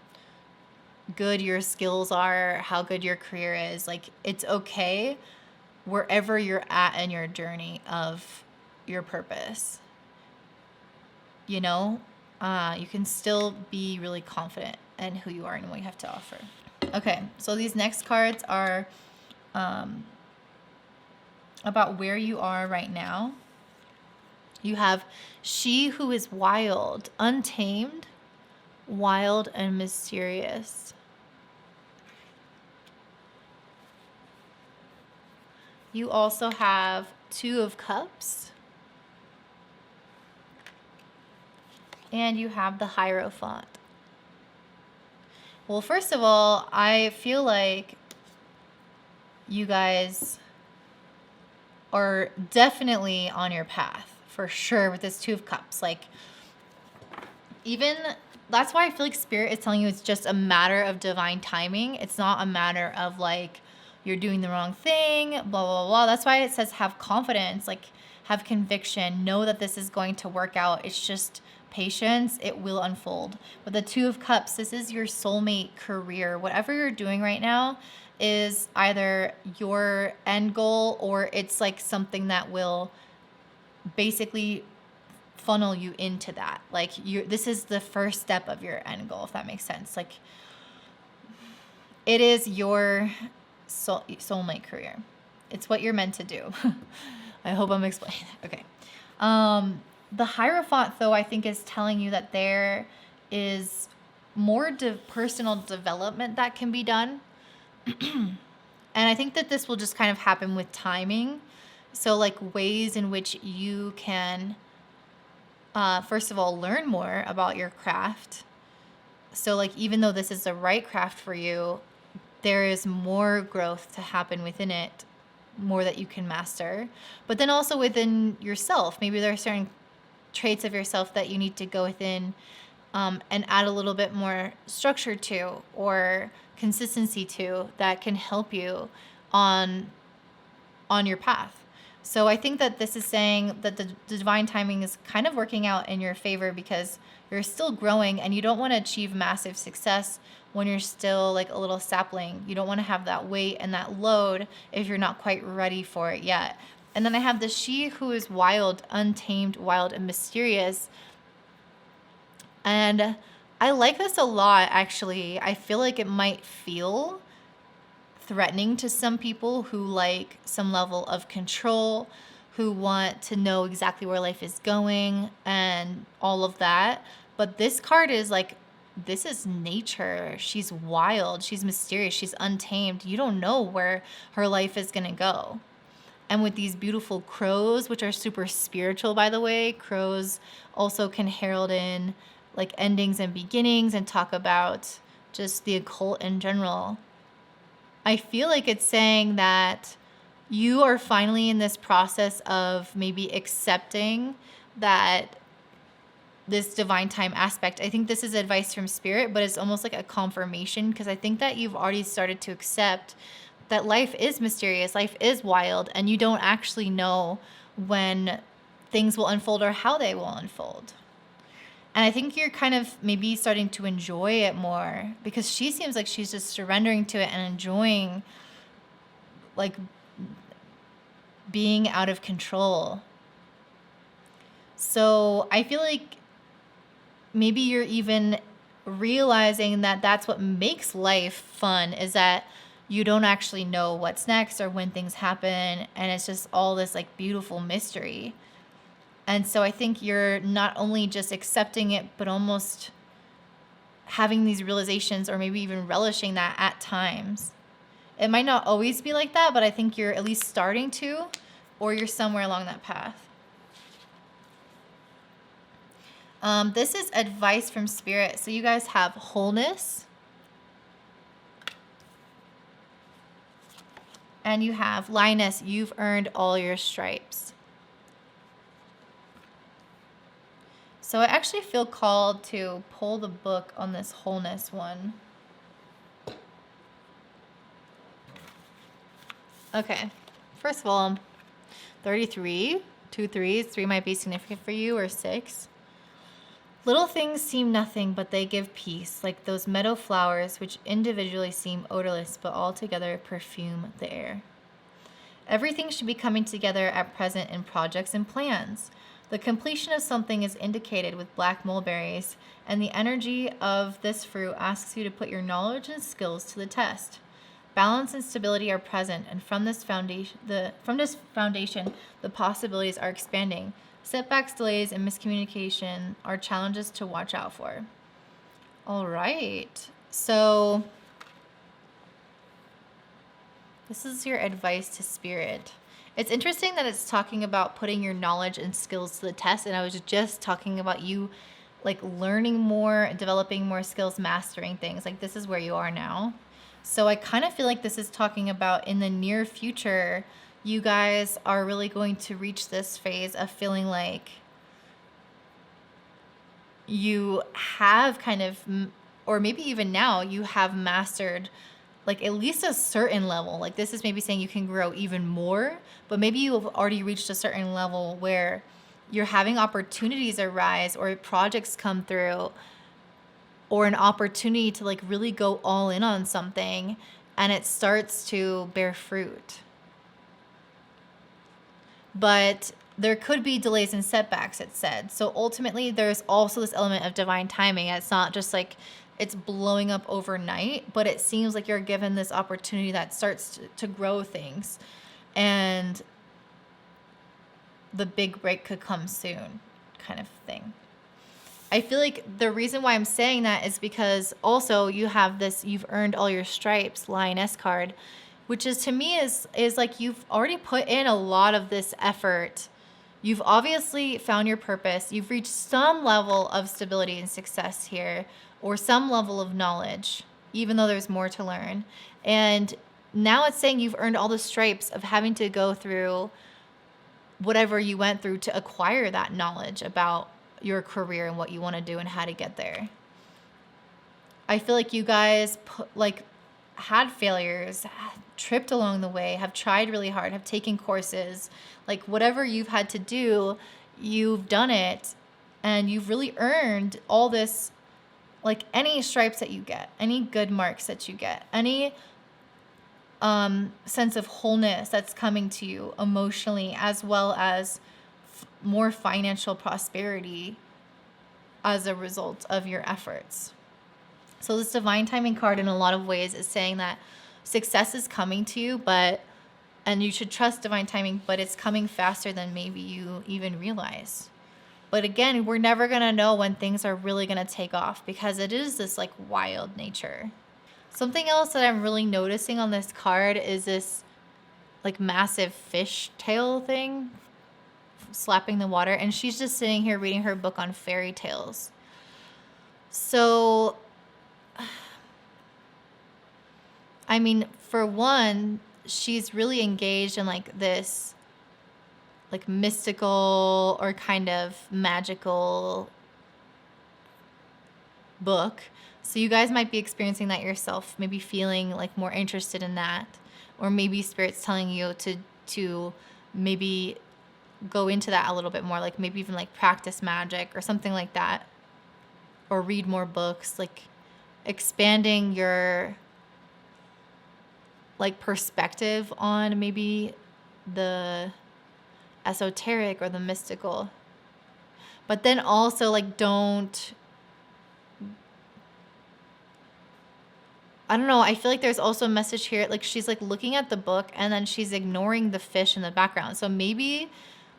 good your skills are, how good your career is. Like, it's okay wherever you're at in your journey of your purpose. You can still be really confident in who you are and what you have to offer. Okay, so these next cards are about where you are right now. You have she who is wild, untamed, wild, and mysterious. You also have Two of Cups. And you have the Hierophant. Well, first of all, I feel like you guys are definitely on your path for sure with this Two of Cups. Like, even that's why I feel like Spirit is telling you it's just a matter of divine timing. It's not a matter of like you're doing the wrong thing, blah, blah, blah. That's why it says have confidence, like have conviction, know that this is going to work out. It's just patience, it will unfold. With the Two of Cups, this is your soulmate career. Whatever you're doing right now is either your end goal or it's like something that will basically funnel you into that. Like this is the first step of your end goal, if that makes sense. Like it is your soulmate career. It's what you're meant to do. I hope I'm explaining that. Okay. The Hierophant, though, I think is telling you that there is more personal development that can be done. And I think that this will just kind of happen with timing. So like ways in which you can, first of all, learn more about your craft. So like, even though this is the right craft for you, there is more growth to happen within it, more that you can master. But then also within yourself, maybe there are certain traits of yourself that you need to go within and add a little bit more structure to or consistency to that can help you on your path. So I think that this is saying that the divine timing is kind of working out in your favor because you're still growing and you don't want to achieve massive success when you're still like a little sapling. You don't want to have that weight and that load if you're not quite ready for it yet. And then I have the she who is wild, untamed, wild, and mysterious. And I like this a lot, actually. I feel like it might feel threatening to some people who like some level of control, who want to know exactly where life is going and all of that. But this card is like, this is nature. She's wild. She's mysterious. She's untamed. You don't know where her life is going to go. And with these beautiful crows, which are super spiritual, by the way, crows also can herald in like endings and beginnings and talk about just the occult in general. I feel like it's saying that you are finally in this process of maybe accepting that this divine time aspect. I think this is advice from Spirit, but it's almost like a confirmation because I think that you've already started to accept that life is mysterious, life is wild, and you don't actually know when things will unfold or how they will unfold. And I think you're kind of maybe starting to enjoy it more because she seems like she's just surrendering to it and enjoying like being out of control. So I feel like maybe you're even realizing that that's what makes life fun, is that you don't actually know what's next or when things happen. And it's just all this like beautiful mystery. And so I think you're not only just accepting it, but almost having these realizations or maybe even relishing that at times. It might not always be like that, but I think you're at least starting to, or you're somewhere along that path. This is advice from Spirit. So you guys have wholeness. And you have lioness, you've earned all your stripes. So I actually feel called to pull the book on this wholeness one. Okay, first of all, 33, 2 3s, 3 might be significant for you, or 6. Little things seem nothing, but they give peace, like those meadow flowers which individually seem odorless, but all together perfume the air. Everything should be coming together at present in projects and plans. The completion of something is indicated with black mulberries, and the energy of this fruit asks you to put your knowledge and skills to the test. Balance and stability are present, and from this foundation, the possibilities are expanding. Setbacks, delays, and miscommunication are challenges to watch out for. All right. So this is your advice to Spirit. It's interesting that it's talking about putting your knowledge and skills to the test. And I was just talking about you like learning more, developing more skills, mastering things. Like this is where you are now. So I kind of feel like this is talking about in the near future, you guys are really going to reach this phase of feeling like you have kind of, or maybe even now, you have mastered like at least a certain level. Like this is maybe saying you can grow even more, but maybe you have already reached a certain level where you're having opportunities arise or projects come through or an opportunity to like really go all in on something, and it starts to bear fruit. But there could be delays and setbacks, it said. So ultimately, there's also this element of divine timing. It's not just like it's blowing up overnight, but it seems like you're given this opportunity that starts to grow things. And the big break could come soon, kind of thing. I feel like the reason why I'm saying that is because also you have this, you've earned all your stripes, Lioness card, which is to me is like you've already put in a lot of this effort. You've obviously found your purpose. You've reached some level of stability and success here, or some level of knowledge, even though there's more to learn. And now it's saying you've earned all the stripes of having to go through whatever you went through to acquire that knowledge about your career and what you want to do and how to get there. I feel like you guys had failures, tripped along the way, have tried really hard, have taken courses, like whatever you've had to do, you've done it, and you've really earned all this, like any stripes that you get, any good marks that you get, any sense of wholeness that's coming to you emotionally, as well as more financial prosperity as a result of your efforts. So this divine timing card in a lot of ways is saying that success is coming to you, and you should trust divine timing, but it's coming faster than maybe you even realize. But again, we're never going to know when things are really going to take off because it is this like wild nature. Something else that I'm really noticing on this card is this like massive fish tail thing slapping the water, and she's just sitting here reading her book on fairy tales. So I mean, for one, she's really engaged in like this like mystical or kind of magical book. So you guys might be experiencing that yourself, maybe feeling like more interested in that, or maybe spirit's telling you to maybe go into that a little bit more, like maybe even like practice magic or something like that, or read more books, like expanding your like perspective on maybe the esoteric or the mystical. But then also like I don't know, I feel like there's also a message here, like she's like looking at the book and then she's ignoring the fish in the background. So maybe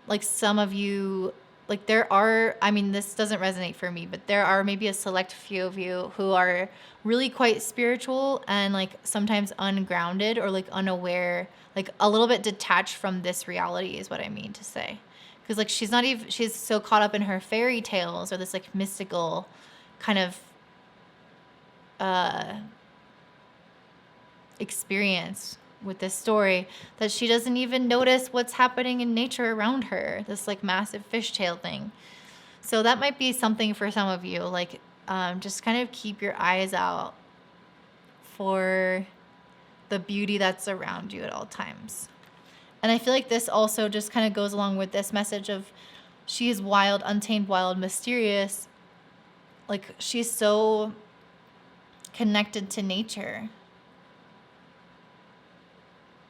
like some of you, like there are, I mean, this doesn't resonate for me, but there are maybe a select few of you who are really quite spiritual and like sometimes ungrounded or like unaware, like a little bit detached from this reality is what I mean to say. Because like she's so caught up in her fairy tales or this like mystical kind of experience with this story that she doesn't even notice what's happening in nature around her, this like massive fishtail thing. So that might be something for some of you, like just kind of keep your eyes out for the beauty that's around you at all times. And I feel like this also just kind of goes along with this message of she is wild, untamed, wild, mysterious. Like she's so connected to nature.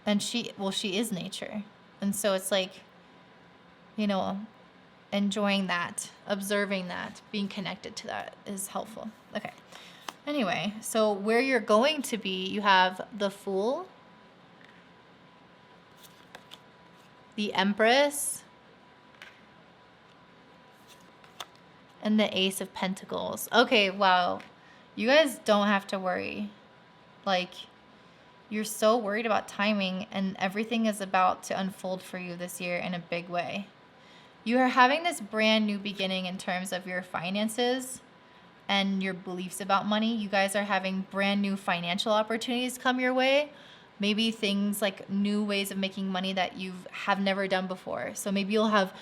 And she is nature. And so it's like, you know, enjoying that, observing that, being connected to that is helpful. Okay. Anyway, so where you're going to be, you have the Fool, the Empress, and the Ace of Pentacles. Okay, wow. You guys don't have to worry. Like, you're so worried about timing, and everything is about to unfold for you this year in a big way. You are having this brand new beginning in terms of your finances and your beliefs about money. You guys are having brand new financial opportunities come your way. maybe things like new ways of making money that you have never done before. So maybe you'll have,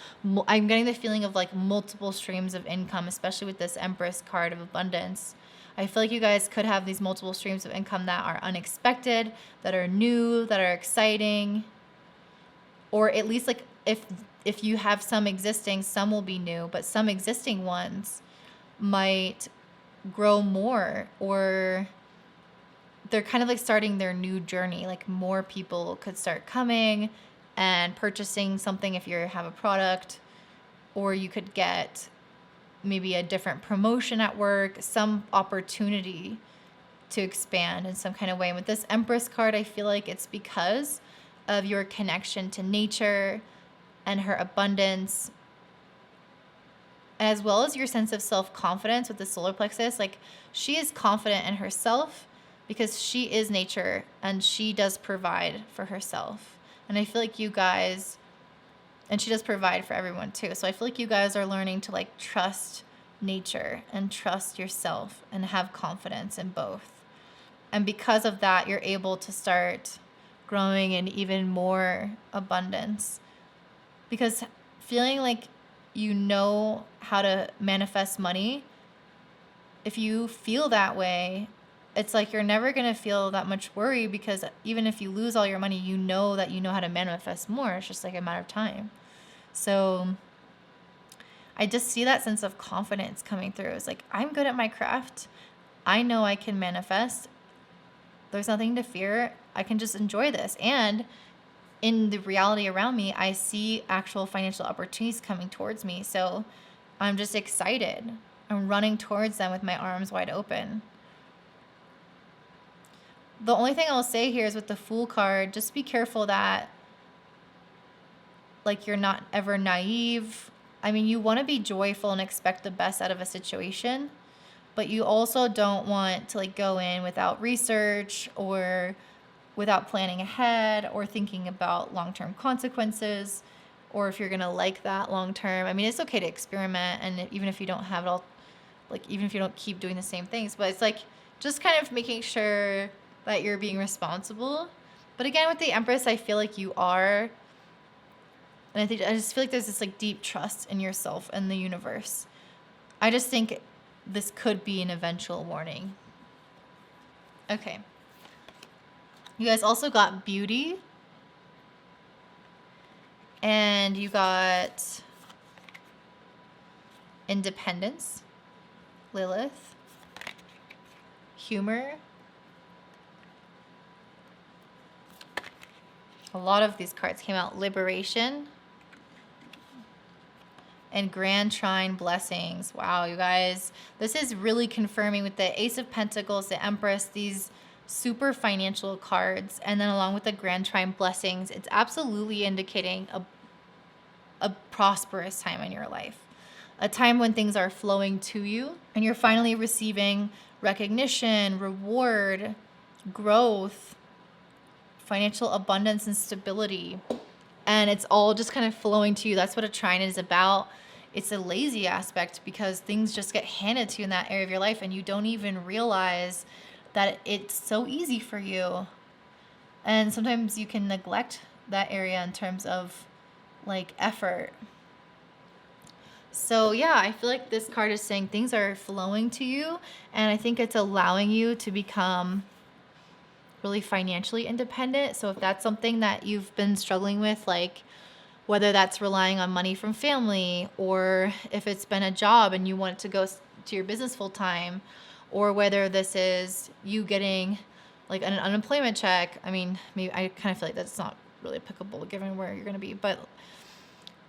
I'm getting the feeling of like multiple streams of income, especially with this Empress card of abundance. I feel like you guys could have these multiple streams of income that are unexpected, that are new, that are exciting, or at least like if you have some existing, some will be new, but some existing ones might grow more, or they're kind of like starting their new journey. Like more people could start coming and purchasing something if you have a product, or you could get maybe a different promotion at work, some opportunity to expand in some kind of way. And with this Empress card, I feel like it's because of your connection to nature and her abundance, as well as your sense of self-confidence with the solar plexus. Like, she is confident in herself because she is nature and she does provide for herself. And I feel like you guys, and she does provide for everyone too. So I feel like you guys are learning to like trust nature and trust yourself and have confidence in both. And because of that, you're able to start growing in even more abundance. Because feeling like you know how to manifest money, if you feel that way, it's like you're never going to feel that much worry, because even if you lose all your money, you know that you know how to manifest more. It's just like a matter of time. So I just see that sense of confidence coming through. It's like, I'm good at my craft. I know I can manifest. There's nothing to fear. I can just enjoy this. And in the reality around me, I see actual financial opportunities coming towards me. So I'm just excited. I'm running towards them with my arms wide open. The only thing I'll say here is with the Fool card, just be careful that like you're not ever naive. I mean, you want to be joyful and expect the best out of a situation, but you also don't want to like go in without research or without planning ahead or thinking about long-term consequences, or if you're going to like that long-term. I mean, it's okay to experiment, and even if you don't have it all, like even if you don't keep doing the same things, but it's like just kind of making sure that you're being responsible. But again, with the Empress, I feel like you are. And I just feel like there's this like deep trust in yourself and the universe. I just think this could be an eventual warning. Okay. You guys also got Beauty. And you got Independence, Lilith, Humor. A lot of these cards came out. Liberation. And Grand Trine Blessings. Wow, you guys. This is really confirming with the Ace of Pentacles, the Empress, these super financial cards. And then along with the Grand Trine Blessings, it's absolutely indicating a prosperous time in your life. A time when things are flowing to you and you're finally receiving recognition, reward, growth, financial abundance, and stability. And it's all just kind of flowing to you. That's what a trine is about. It's a lazy aspect because things just get handed to you in that area of your life and you don't even realize that it's so easy for you. And sometimes you can neglect that area in terms of like effort. So yeah, I feel like this card is saying things are flowing to you, and I think it's allowing you to become really financially independent. So if that's something that you've been struggling with, like whether that's relying on money from family, or if it's been a job and you want to go to your business full time, or whether this is you getting like an unemployment check. I mean, maybe I kind of feel like that's not really applicable given where you're going to be, but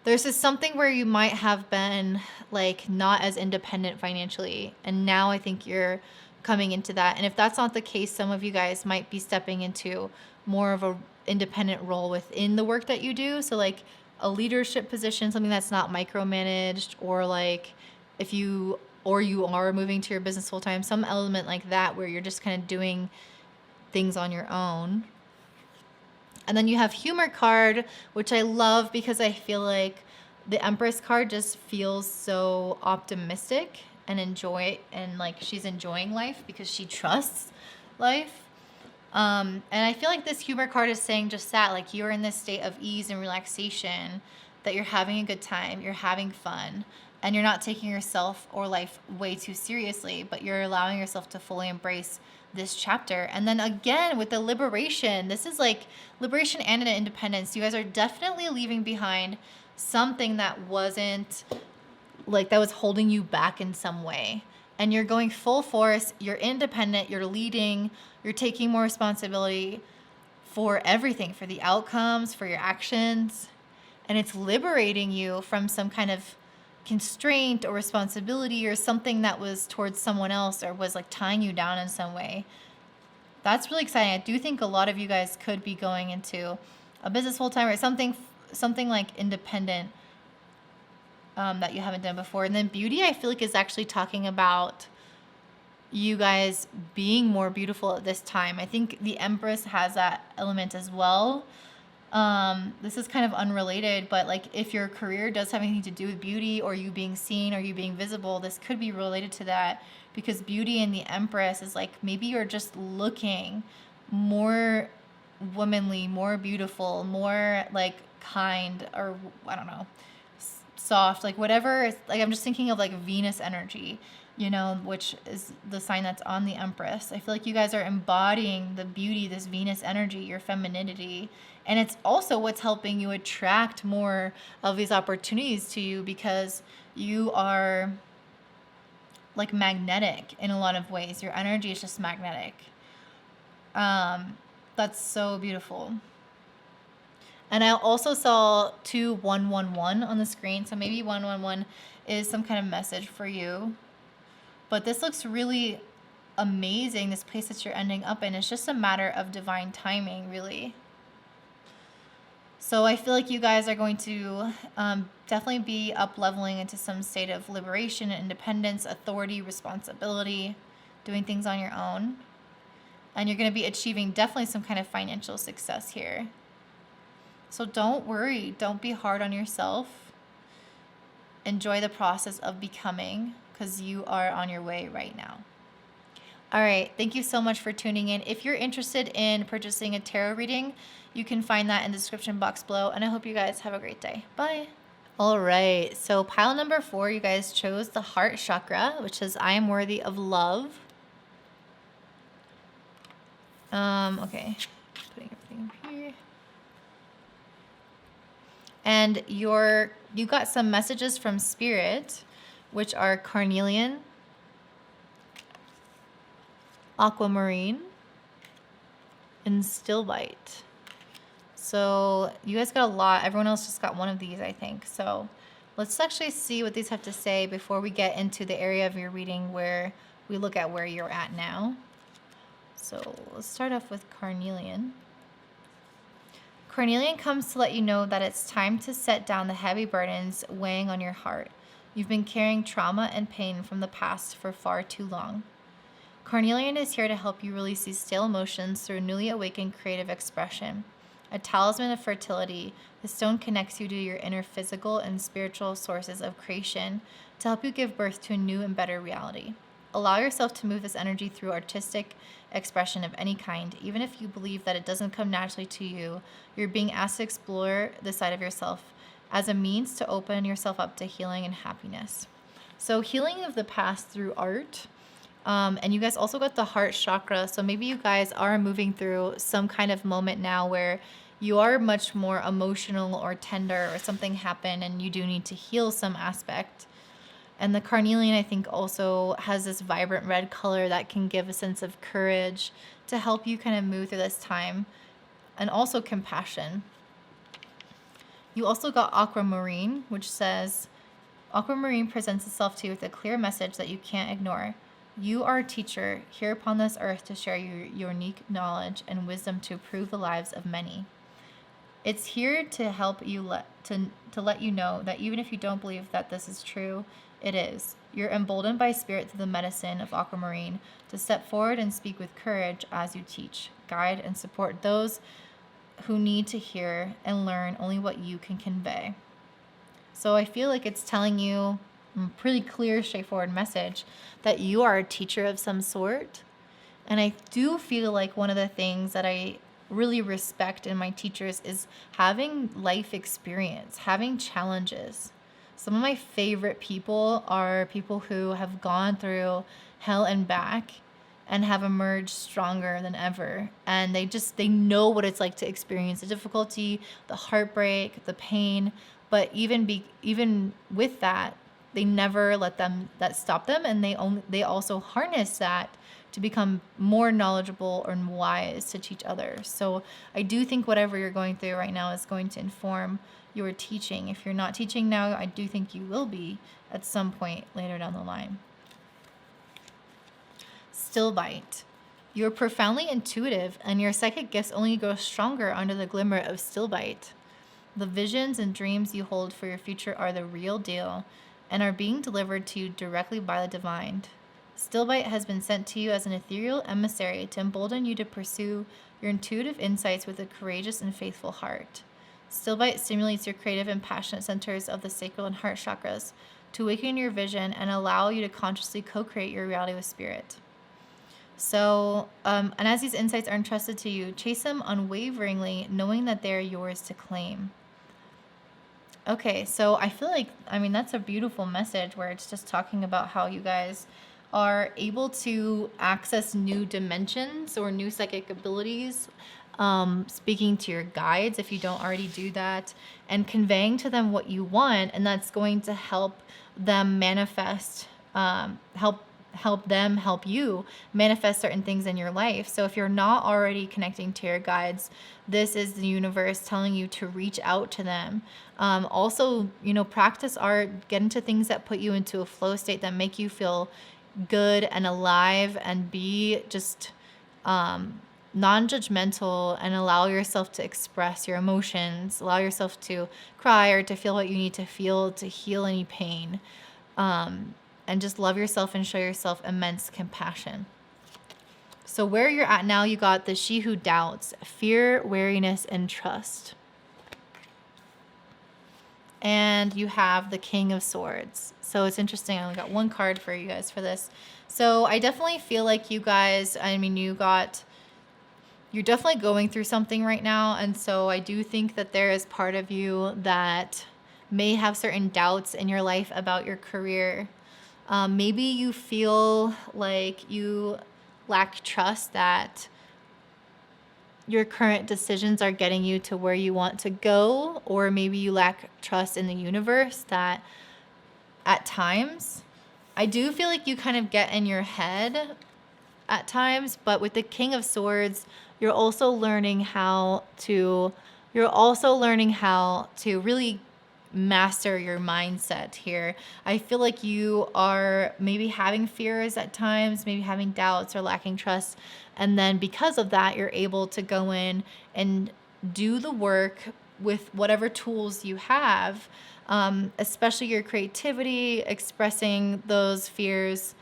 there's just something where you might have been like not as independent financially, and now I think you're coming into that. And if that's not the case, some of you guys might be stepping into more of a independent role within the work that you do. So like a leadership position, something that's not micromanaged, or like if you are moving to your business full time, some element like that where you're just kind of doing things on your own. And then you have Humor card, which I love because I feel like the Empress card just feels so optimistic and like she's enjoying life because she trusts life. And I feel like this humor card is saying just that, like you're in this state of ease and relaxation, that you're having a good time, you're having fun, and you're not taking yourself or life way too seriously, but you're allowing yourself to fully embrace this chapter. And then again, with the liberation, this is like liberation and an independence. You guys are definitely leaving behind something that wasn't like that was holding you back in some way. And you're going full force, you're independent, you're leading, you're taking more responsibility for everything, for the outcomes, for your actions. And it's liberating you from some kind of constraint or responsibility or something that was towards someone else or was like tying you down in some way. That's really exciting. I do think a lot of you guys could be going into a business full time or something like independent that you haven't done before. And then beauty, I feel like, is actually talking about you guys being more beautiful at this time. I think the Empress has that element as well. This is kind of unrelated, but like if your career does have anything to do with beauty or you being seen or you being visible, this could be related to that, because beauty in the Empress is like maybe you're just looking more womanly, more beautiful, more like kind, or I don't know, soft, like whatever. Like I'm just thinking of like Venus energy, you know, which is the sign that's on the Empress. I feel like you guys are embodying the beauty, this Venus energy, your femininity. And it's also what's helping you attract more of these opportunities to you, because you are like magnetic in a lot of ways. Your energy is just magnetic. That's so beautiful. And I also saw 2111 on the screen. So maybe 111 is some kind of message for you. But this looks really amazing, this place that you're ending up in. It's just a matter of divine timing, really. So I feel like you guys are going to definitely be up-leveling into some state of liberation, independence, authority, responsibility, doing things on your own. And you're going to be achieving definitely some kind of financial success here. So don't worry. Don't be hard on yourself. Enjoy the process of becoming, because you are on your way right now. All right. Thank you so much for tuning in. If you're interested in purchasing a tarot reading, you can find that in the description box below. And I hope you guys have a great day. Bye. All right. So pile number 4, you guys chose the heart chakra, which says, I am worthy of love. Okay. Putting everything here. And you got some messages from Spirit, which are carnelian, aquamarine, and stillbite. So you guys got a lot. Everyone else just got one of these, I think. So let's actually see what these have to say before we get into the area of your reading where we look at where you're at now. So let's start off with carnelian. Carnelian comes to let you know that it's time to set down the heavy burdens weighing on your heart. You've been carrying trauma and pain from the past for far too long. Carnelian is here to help you release these stale emotions through newly awakened creative expression. A talisman of fertility, the stone connects you to your inner physical and spiritual sources of creation to help you give birth to a new and better reality. Allow yourself to move this energy through artistic expression of any kind. Even if you believe that it doesn't come naturally to you, you're being asked to explore this side of yourself as a means to open yourself up to healing and happiness. So healing of the past through art. And you guys also got the heart chakra. So maybe you guys are moving through some kind of moment now where you are much more emotional or tender, or something happened and you do need to heal some aspect. And the carnelian, I think, also has this vibrant red color that can give a sense of courage to help you kind of move through this time, and also compassion. You also got aquamarine, which says, aquamarine presents itself to you with a clear message that you can't ignore. You are a teacher here upon this earth to share your unique knowledge and wisdom to improve the lives of many. It's here to help you to let you know that even if you don't believe that this is true, it is. You're emboldened by spirit through the medicine of aquamarine to step forward and speak with courage as you teach, guide, and support those who need to hear and learn only what you can convey. So I feel like it's telling you a pretty clear, straightforward message that you are a teacher of some sort, And I do feel like one of the things that I really respect in my teachers is having life experience, having challenges. Some of my favorite people are people who have gone through hell and back and have emerged stronger than ever. And they know what it's like to experience the difficulty, the heartbreak, the pain, but even with that, they never let that stop them, and they also harness that to become more knowledgeable and wise to teach others. So I do think whatever you're going through right now is going to inform your teaching. If you're not teaching now, I do think you will be at some point later down the line. Still bite. You're profoundly intuitive, and your psychic gifts only grow stronger under the glimmer of still bite. The visions and dreams you hold for your future are the real deal and are being delivered to you directly by the divine. Stillbite has been sent to you as an ethereal emissary to embolden you to pursue your intuitive insights with a courageous and faithful heart. Stillbite stimulates your creative and passionate centers of the sacral and heart chakras to awaken your vision and allow you to consciously co-create your reality with spirit. So, and as these insights are entrusted to you, chase them unwaveringly, knowing that they are yours to claim. Okay, so I feel like, that's a beautiful message where it's just talking about how you guys are able to access new dimensions or new psychic abilities, speaking to your guides if you don't already do that, and conveying to them what you want, and that's going to help them manifest, help them help you manifest certain things in your life. So if you're not already connecting to your guides, this is the universe telling you to reach out to them. Also, practice art, get into things that put you into a flow state that make you feel good and alive, and be just non-judgmental, and allow yourself to express your emotions, allow yourself to cry or to feel what you need to feel to heal any pain. And just love yourself and show yourself immense compassion. So where you're at now, you got the she who doubts, fear, wariness, and trust. And you have the King of Swords. So it's interesting. I only got one card for you guys for this. So I definitely feel like you guys, you're definitely going through something right now. And so I do think that there is part of you that may have certain doubts in your life about your career. Maybe you feel like you lack trust that your current decisions are getting you to where you want to go, or maybe you lack trust in the universe that at times, I do feel like you kind of get in your head at times, but with the King of Swords, you're also learning how to really master your mindset here. I feel like you are maybe having fears at times, maybe having doubts or lacking trust. And then because of that, you're able to go in and do the work with whatever tools you have, especially your creativity, expressing those fears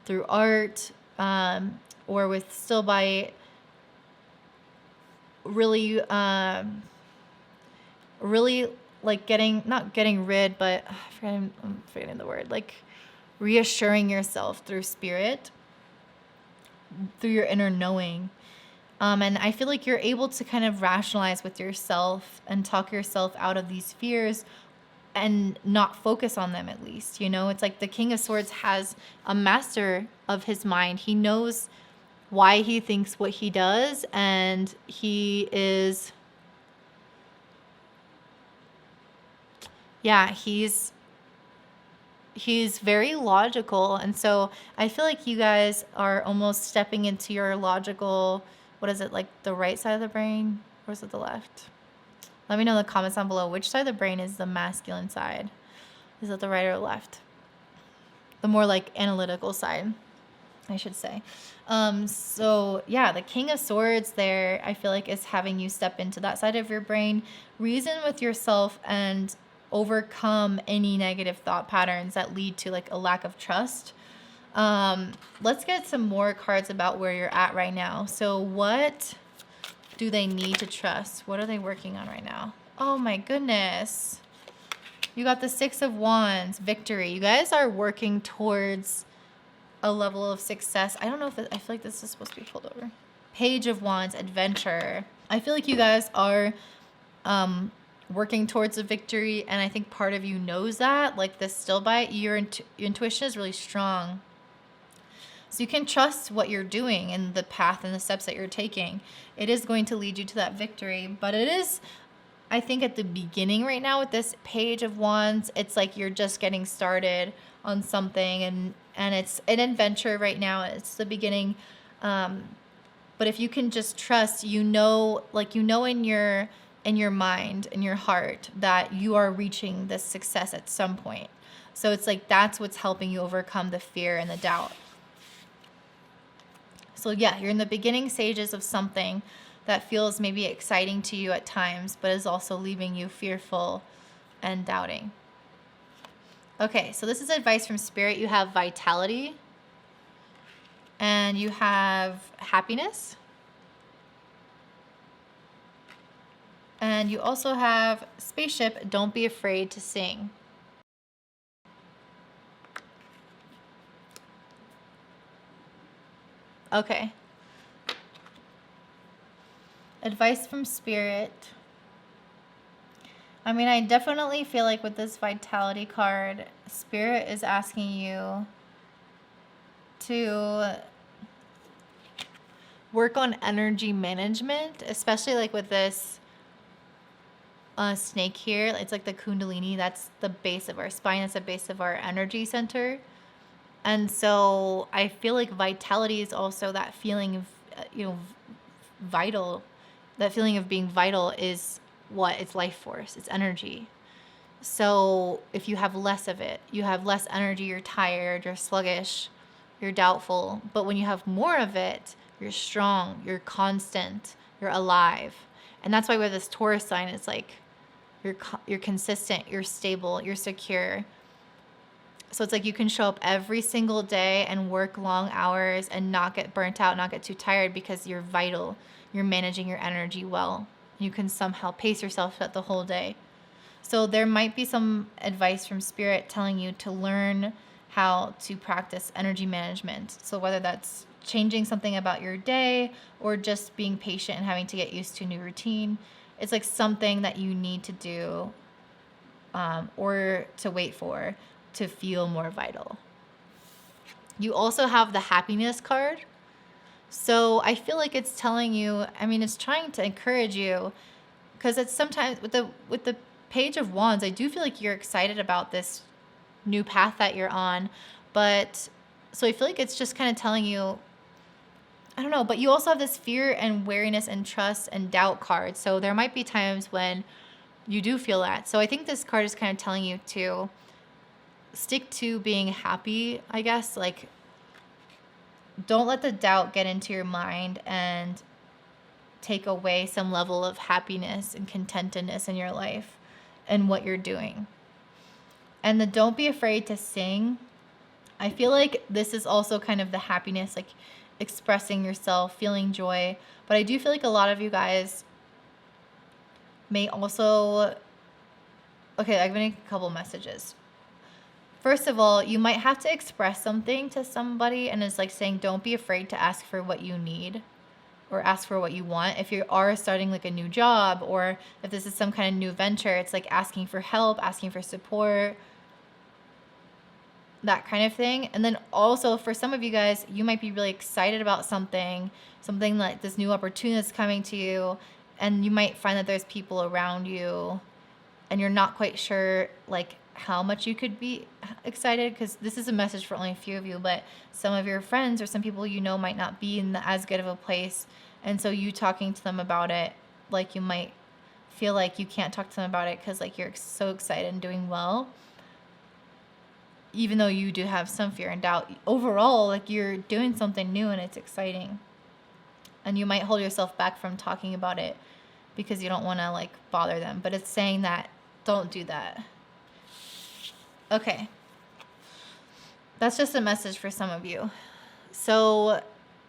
through art, or with Stillbite, really like not getting rid, but I'm forgetting the word, like reassuring yourself through spirit, through your inner knowing. And I feel like you're able to kind of rationalize with yourself and talk yourself out of these fears and not focus on them, at least. It's like the King of Swords has a master of his mind. He knows why he thinks what he does, and he's very logical. And so I feel like you guys are almost stepping into your logical, what is it, like the right side of the brain, or is it the left? Let me know in the comments down below which side of the brain is the masculine side. Is it the right or left? The more like analytical side, I should say. So yeah, the King of Swords there, I feel like, is having you step into that side of your brain, reason with yourself, and overcome any negative thought patterns that lead to like a lack of trust. Let's get some more cards about where you're at right now. So what do they need to trust? What are they working on right now? Oh my goodness. You got the Six of Wands, victory. You guys are working towards a level of success. I don't know if I feel like this is supposed to be pulled over. Page of Wands, adventure. I feel like you guys are working towards a victory, and I think part of you knows that. Like this still by your intuition is really strong. So you can trust what you're doing and the path and the steps that you're taking. It is going to lead you to that victory, but it is, I think, at the beginning right now with this Page of Wands, it's like you're just getting started on something, and it's an adventure right now. It's the beginning. But if you can just trust, you know in your mind, in your heart, that you are reaching this success at some point. So it's like that's what's helping you overcome the fear and the doubt. So yeah, you're in the beginning stages of something that feels maybe exciting to you at times, but is also leaving you fearful and doubting. Okay, so this is advice from Spirit. You have vitality, and you have happiness, and you also have spaceship. Don't be afraid to sing. Okay. Advice from Spirit. I mean, I definitely feel like with this vitality card, Spirit is asking you to work on energy management, especially like with this snake here. It's like the Kundalini. That's the base of our spine. It's the base of our energy center. And so I feel like vitality is also that feeling of, vital. That feeling of being vital is what? It's life force. It's energy. So if you have less of it, you have less energy, you're tired, you're sluggish, you're doubtful. But when you have more of it, you're strong, you're constant, you're alive. And that's why with this Taurus sign, it's like you're consistent, you're stable, you're secure. So it's like you can show up every single day and work long hours and not get burnt out, not get too tired, because you're vital. You're managing your energy well. You can somehow pace yourself throughout the whole day. So there might be some advice from Spirit telling you to learn how to practice energy management. So whether that's changing something about your day or just being patient and having to get used to a new routine, it's like something that you need to do or to wait for to feel more vital. You also have the happiness card. So I feel like it's telling you, I mean, it's trying to encourage you, because it's sometimes with the Page of Wands, I do feel like you're excited about this new path that you're on. But so I feel like it's just kind of telling you, I don't know, but you also have this fear and wariness and trust and doubt card. So there might be times when you do feel that. So I think this card is kind of telling you to stick to being happy, I guess. Like, don't let the doubt get into your mind and take away some level of happiness and contentedness in your life and what you're doing. And the don't be afraid to sing. I feel like this is also kind of the happiness, like expressing yourself, feeling joy. But I do feel like a lot of you guys may also... Okay, I'm going to get a couple messages. First of all, you might have to express something to somebody, and it's like saying don't be afraid to ask for what you need or ask for what you want. If you are starting like a new job, or if this is some kind of new venture, it's like asking for help, asking for support, that kind of thing. And then also for some of you guys, you might be really excited about something like this new opportunity that's coming to you, and you might find that there's people around you and you're not quite sure like how much you could be excited, because this is a message for only a few of you, but some of your friends or some people you know might not be in as good of a place. And so you talking to them about it, like you might feel like you can't talk to them about it because like you're so excited and doing well, even though you do have some fear and doubt. Overall, like you're doing something new and it's exciting. And you might hold yourself back from talking about it because you don't want to like bother them. But it's saying that don't do that. Okay. That's just a message for some of you. So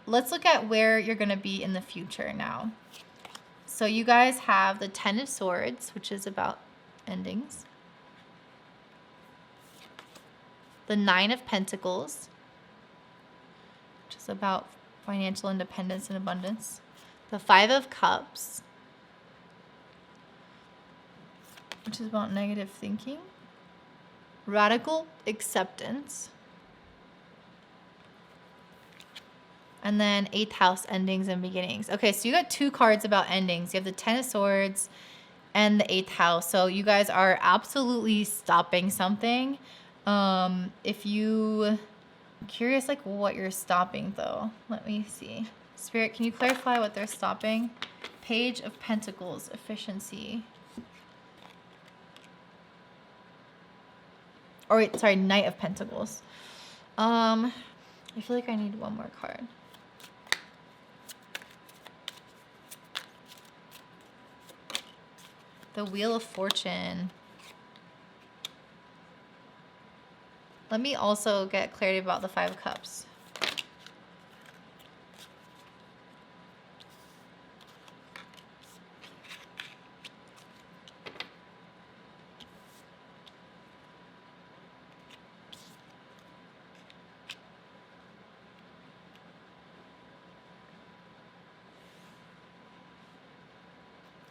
let's look at where you're going to be in the future now. So you guys have the 10 of Swords, which is about endings. The 9 of Pentacles. It's about financial independence and abundance. The Five of Cups, which is about negative thinking. Radical acceptance. And then 8th house, endings and beginnings. Okay, so you got 2 cards about endings. You have the 10 of Swords and the 8th house. So you guys are absolutely stopping something. If you... I'm curious like what you're stopping though. Let me see. Spirit, can you clarify what they're stopping? Page of Pentacles, efficiency. Or wait, sorry, Knight of Pentacles. I feel like I need one more card. The Wheel of Fortune. Let me also get clarity about the 5 of Cups.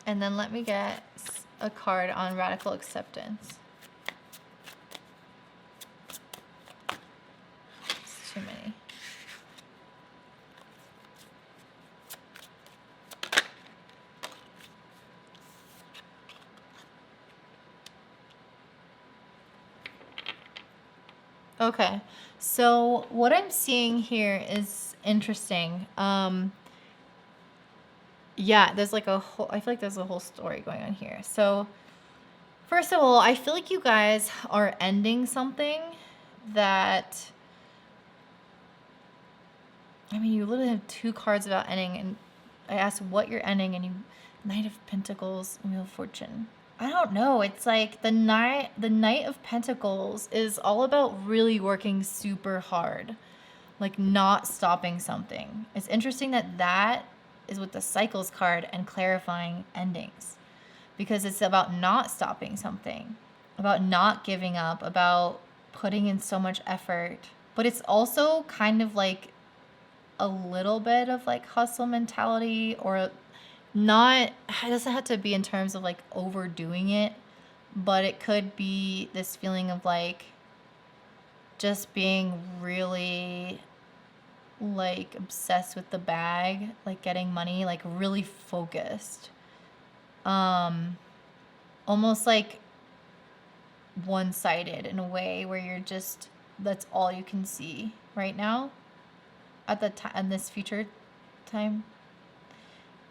And then let me get a card on radical acceptance. It's too many. Okay, so what I'm seeing here is interesting. Yeah, there's like a whole, I feel like there's a whole story going on here. So, first of all, I feel like you guys are ending something that, I mean, you literally have 2 cards about ending, and I asked what you're ending, and you, Knight of Pentacles, Wheel of Fortune. I don't know. It's like the Knight of Pentacles is all about really working super hard, like not stopping something. It's interesting that that is with the Cycles card and clarifying endings, because it's about not stopping something, about not giving up, about putting in so much effort. But it's also kind of like a little bit of like hustle mentality, or not, it doesn't have to be in terms of like overdoing it, but it could be this feeling of like just being really like obsessed with the bag, like getting money, like really focused. Almost like one-sided in a way where you're just, that's all you can see right now at the time in this future time.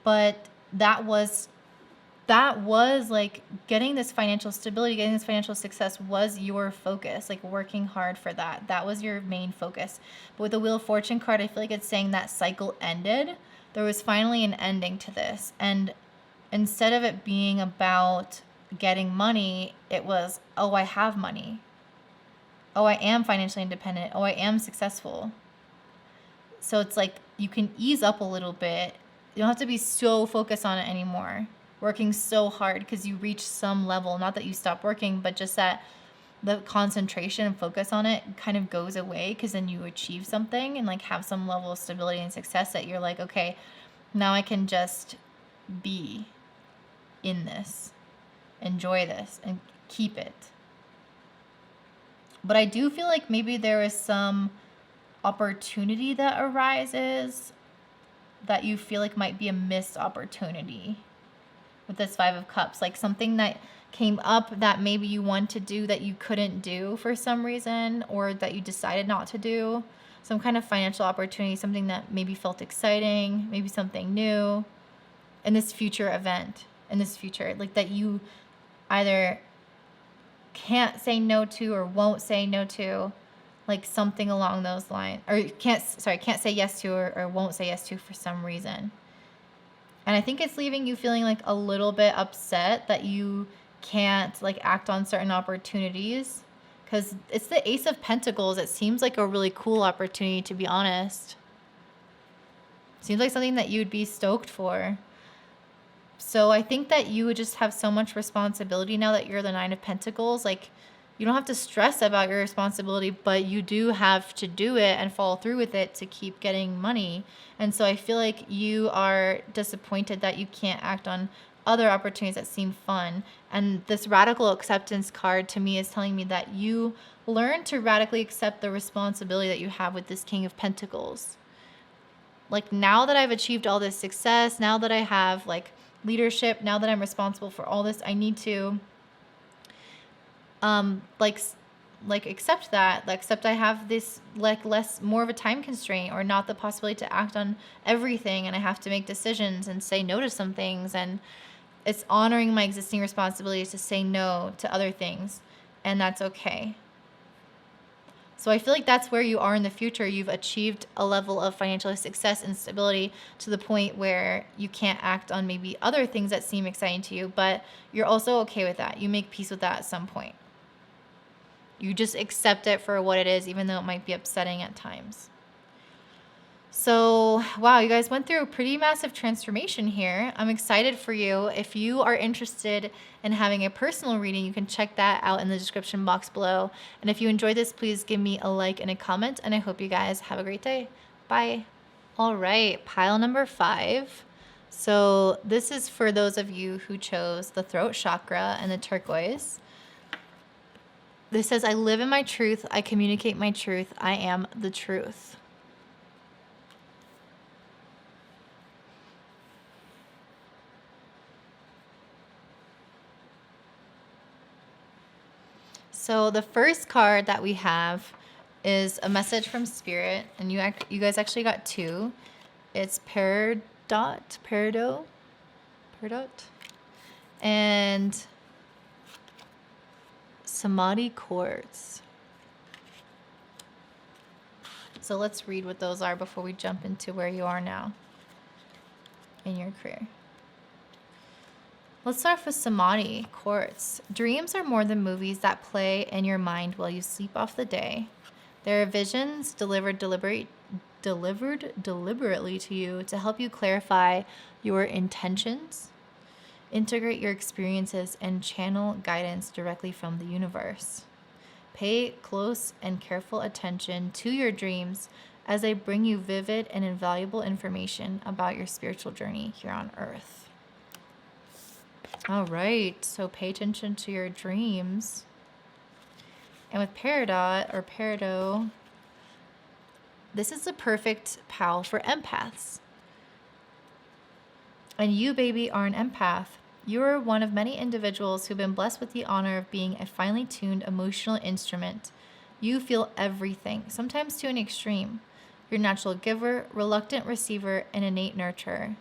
But that was like getting this financial stability, getting this financial success was your focus, like working hard for that. That was your main focus. But with the Wheel of Fortune card, I feel like it's saying that cycle ended. There was finally an ending to this. And instead of it being about getting money, it was, oh, I have money. Oh, I am financially independent. Oh, I am successful. So it's like you can ease up a little bit. You don't have to be so focused on it anymore, working so hard, because you reach some level, not that you stop working, but just that the concentration and focus on it kind of goes away, because then you achieve something and like have some level of stability and success that you're like, okay, now I can just be in this, enjoy this, and keep it. But I do feel like maybe there is some opportunity that arises that you feel like might be a missed opportunity with this 5 of Cups, like something that came up that maybe you want to do that you couldn't do for some reason, or that you decided not to do. Some kind of financial opportunity, something that maybe felt exciting, maybe something new in this future event, in this future, like that you either can't say no to or won't say no to, like something along those lines, or can't say yes to, or won't say yes to for some reason. And I think it's leaving you feeling like a little bit upset that you can't like act on certain opportunities, because it's the Ace of Pentacles. It seems like a really cool opportunity, to be honest. Seems like something that you'd be stoked for. So I think that you would just have so much responsibility now that you're the 9 of Pentacles. Like you don't have to stress about your responsibility, but you do have to do it and follow through with it to keep getting money. And so I feel like you are disappointed that you can't act on other opportunities that seem fun. And this radical acceptance card to me is telling me that you learn to radically accept the responsibility that you have with this King of Pentacles. Like, now that I've achieved all this success, now that I have like leadership, now that I'm responsible for all this, I need to like accept that, like accept I have this like more of a time constraint, or not the possibility to act on everything, and I have to make decisions and say no to some things, and it's honoring my existing responsibilities to say no to other things, and that's okay. So I feel like that's where you are in the future. You've achieved a level of financial success and stability to the point where you can't act on maybe other things that seem exciting to you, but you're also okay with that. You make peace with that at some point. You just accept it for what it is, even though it might be upsetting at times. So, wow, you guys went through a pretty massive transformation here. I'm excited for you. If you are interested in having a personal reading, you can check that out in the description box below. And if you enjoyed this, please give me a like and a comment. And I hope you guys have a great day. Bye. All right, pile number 5. So this is for those of you who chose the throat chakra and the turquoise. This says, I live in my truth. I communicate my truth. I am the truth. So the first card that we have is a message from Spirit, and you guys actually got 2. It's Peridot, and Samadhi Quartz. So let's read what those are before we jump into where you are now in your career. Let's start with Samadhi Quartz. Dreams are more than movies that play in your mind while you sleep off the day. They are visions delivered deliberately to you to help you clarify your intentions, integrate your experiences, and channel guidance directly from the universe. Pay close and careful attention to your dreams as they bring you vivid and invaluable information about your spiritual journey here on Earth. All right, so pay attention to your dreams. And with Peridot, this is the perfect pal for empaths. And you, baby, are an empath. You are one of many individuals who've been blessed with the honor of being a finely tuned emotional instrument. You feel everything, sometimes to an extreme. You're a natural giver, reluctant receiver, and innate nurturer.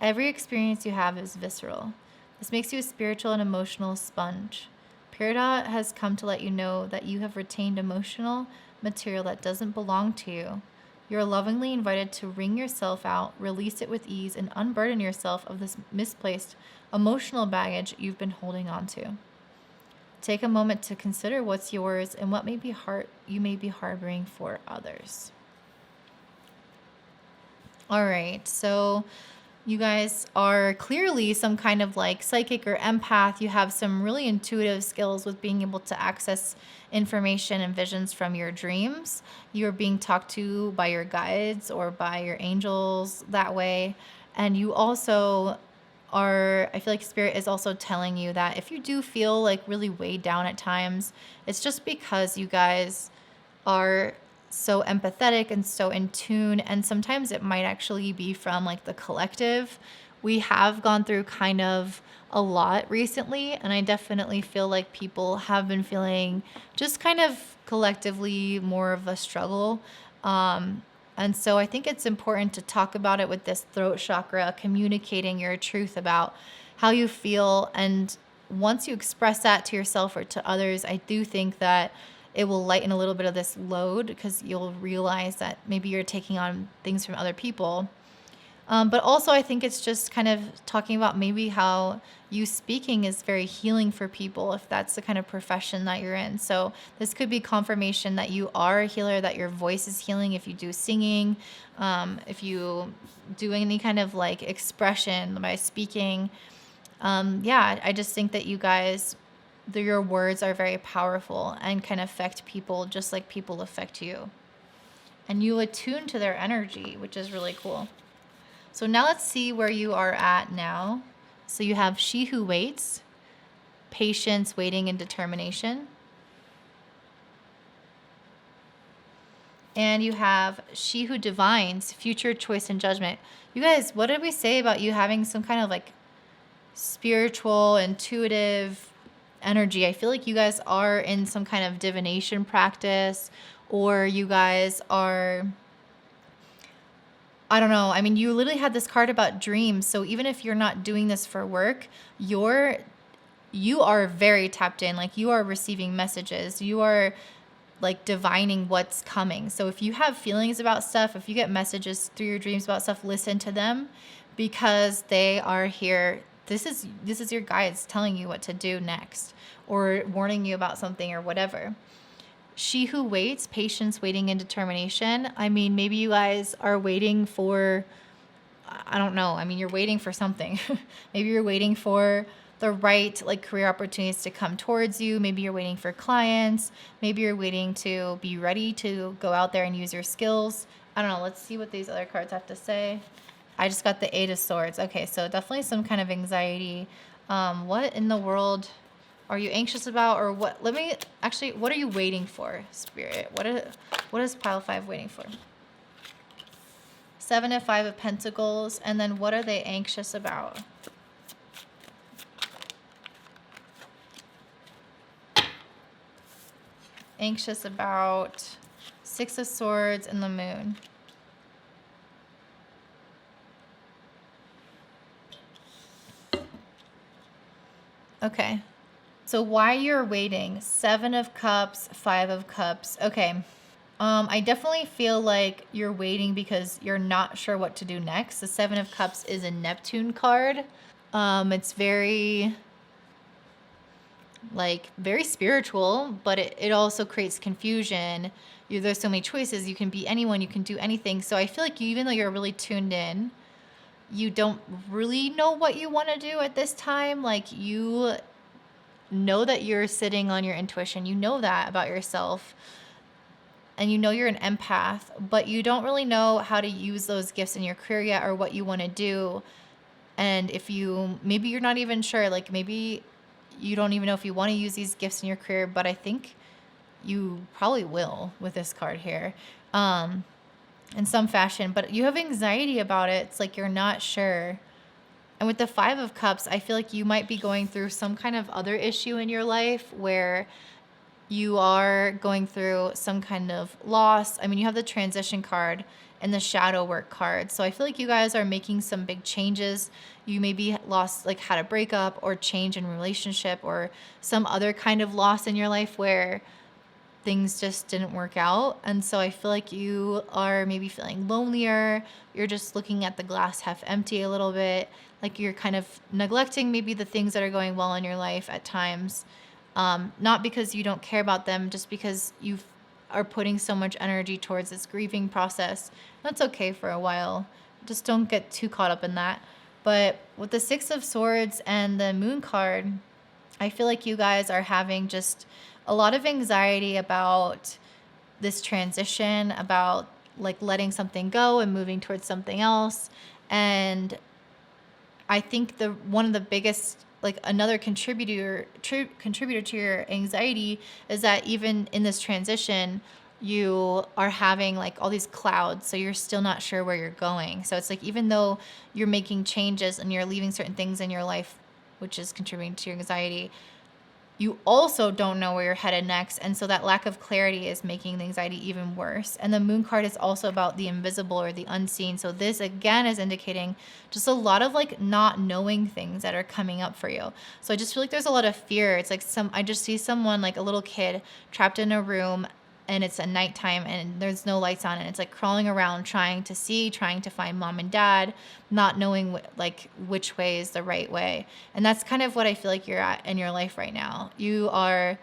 Every experience you have is visceral. This makes you a spiritual and emotional sponge. Peridot has come to let you know that you have retained emotional material that doesn't belong to you. You're lovingly invited to wring yourself out, release it with ease, and unburden yourself of this misplaced emotional baggage you've been holding on to. Take a moment to consider what's yours and what you may be harboring for others. All right, so you guys are clearly some kind of like psychic or empath. You have some really intuitive skills with being able to access information and visions from your dreams. You're being talked to by your guides or by your angels that way. And you also I feel like Spirit is also telling you that if you do feel like really weighed down at times, it's just because you guys are so empathetic and so in tune, and sometimes it might actually be from like the collective. We have gone through kind of a lot recently, and I definitely feel like people have been feeling just kind of collectively more of a struggle. And so I think it's important to talk about it with this throat chakra, communicating your truth about how you feel. And once you express that to yourself or to others, I do think that it will lighten a little bit of this load, because you'll realize that maybe you're taking on things from other people. But also I think it's just kind of talking about maybe how you speaking is very healing for people, if that's the kind of profession that you're in. So this could be confirmation that you are a healer, that your voice is healing if you do singing, if you do any kind of like expression by speaking. I just think that you guys your words are very powerful and can affect people just like people affect you. And you attune to their energy, which is really cool. So now let's see where you are at now. So you have she who waits, patience, waiting, and determination. And you have she who divines, future, choice, and judgment. You guys, what did we say about you having some kind of like spiritual, intuitive energy? I feel like you guys are in some kind of divination practice, or you guys are, I don't know. I mean, you literally had this card about dreams. So even if you're not doing this for work, you are very tapped in. Like you are receiving messages. You are like divining what's coming. So if you have feelings about stuff, if you get messages through your dreams about stuff, listen to them because they are here. This is your guides telling you what to do next or warning you about something or whatever. She who waits, patience, waiting, and determination. I mean, maybe you guys are waiting for, I don't know. I mean, you're waiting for something. Maybe you're waiting for the right like career opportunities to come towards you. Maybe you're waiting for clients. Maybe you're waiting to be ready to go out there and use your skills. I don't know. Let's see what these other cards have to say. I just got the Eight of Swords. Okay, so definitely some kind of anxiety. What in the world are you anxious about, or what? Let me actually. What are you waiting for, Spirit? What is Pile 5 waiting for? 7 of 5 of Pentacles, and then what are they anxious about? Anxious about 6 of Swords and the Moon. Okay. So why you're waiting? 7 of Cups, 5 of Cups. Okay. I definitely feel like you're waiting because you're not sure what to do next. The 7 of Cups is a Neptune card. It's very spiritual, but it also creates confusion. There's so many choices. You can be anyone. You can do anything. So I feel like even though you're really tuned in, you don't really know what you want to do at this time. Like you know that you're sitting on your intuition. You know that about yourself. And you know you're an empath, but you don't really know how to use those gifts in your career yet or what you want to do. And maybe you're not even sure, like maybe you don't even know if you want to use these gifts in your career, but I think you probably will with this card here in some fashion. But you have anxiety about it. It's like you're not sure. And with the 5 of Cups, I feel like you might be going through some kind of other issue in your life where you are going through some kind of loss. I mean, you have the transition card and the shadow work card. So I feel like you guys are making some big changes. You maybe lost, like had a breakup or change in relationship or some other kind of loss in your life where things just didn't work out. And so I feel like you are maybe feeling lonelier. You're just looking at the glass half empty a little bit. Like you're kind of neglecting maybe the things that are going well in your life at times. Not because you don't care about them, just because you are putting so much energy towards this grieving process. That's okay for a while. Just don't get too caught up in that. But with the 6 of Swords and the Moon card, I feel like you guys are having just a lot of anxiety about this transition, about like letting something go and moving towards something else. And I think one of the biggest, like another contributor to your anxiety is that even in this transition, you are having like all these clouds, so you're still not sure where you're going. So it's like even though you're making changes and you're leaving certain things in your life, which is contributing to your anxiety, you also don't know where you're headed next. And so that lack of clarity is making the anxiety even worse. And the Moon card is also about the invisible or the unseen. So this again is indicating just a lot of like not knowing things that are coming up for you. So I just feel like there's a lot of fear. It's like I just see someone like a little kid trapped in a room and it's at nighttime and there's no lights on and it's like crawling around trying to find mom and dad, not knowing like which way is the right way. And that's kind of what I feel like you're at in your life right now. You're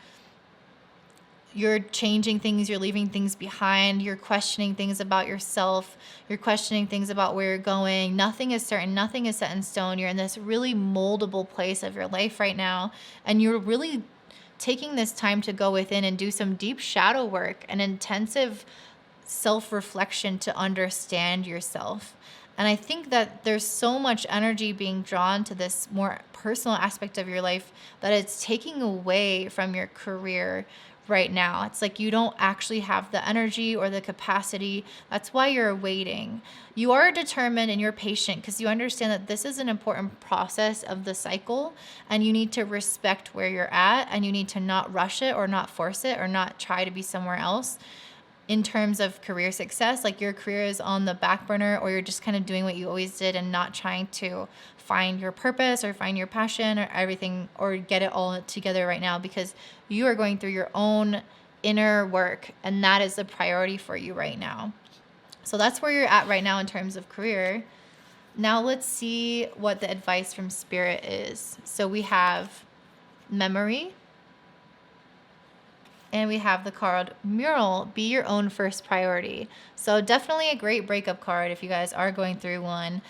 changing things, you're leaving things behind, you're questioning things about yourself, you're questioning things about where you're going. Nothing is certain, nothing is set in stone. You're in this really moldable place of your life right now, and you're really taking this time to go within and do some deep shadow work and intensive self-reflection to understand yourself. And I think that there's so much energy being drawn to this more personal aspect of your life that it's taking away from your career right now. It's like you don't actually have the energy or the capacity. That's why you're waiting. You are determined and you're patient because you understand that this is an important process of the cycle, and you need to respect where you're at, and you need to not rush it or not force it or not try to be somewhere else. In terms of career success, like your career is on the back burner, or you're just kind of doing what you always did and not trying to find your purpose or find your passion or everything or get it all together right now, because you are going through your own inner work, and that is the priority for you right now. So that's where you're at right now in terms of career. Now let's see what the advice from Spirit is. So we have memory, and we have the card Mural, be your own first priority. So definitely a great breakup card if you guys are going through one.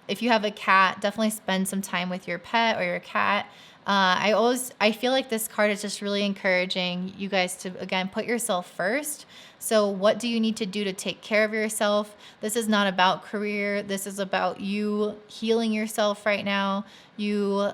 If you have a cat, definitely spend some time with your pet or your cat. I feel like this card is just really encouraging you guys to, again, put yourself first. So what do you need to do to take care of yourself? This is not about career. This is about you healing yourself right now. You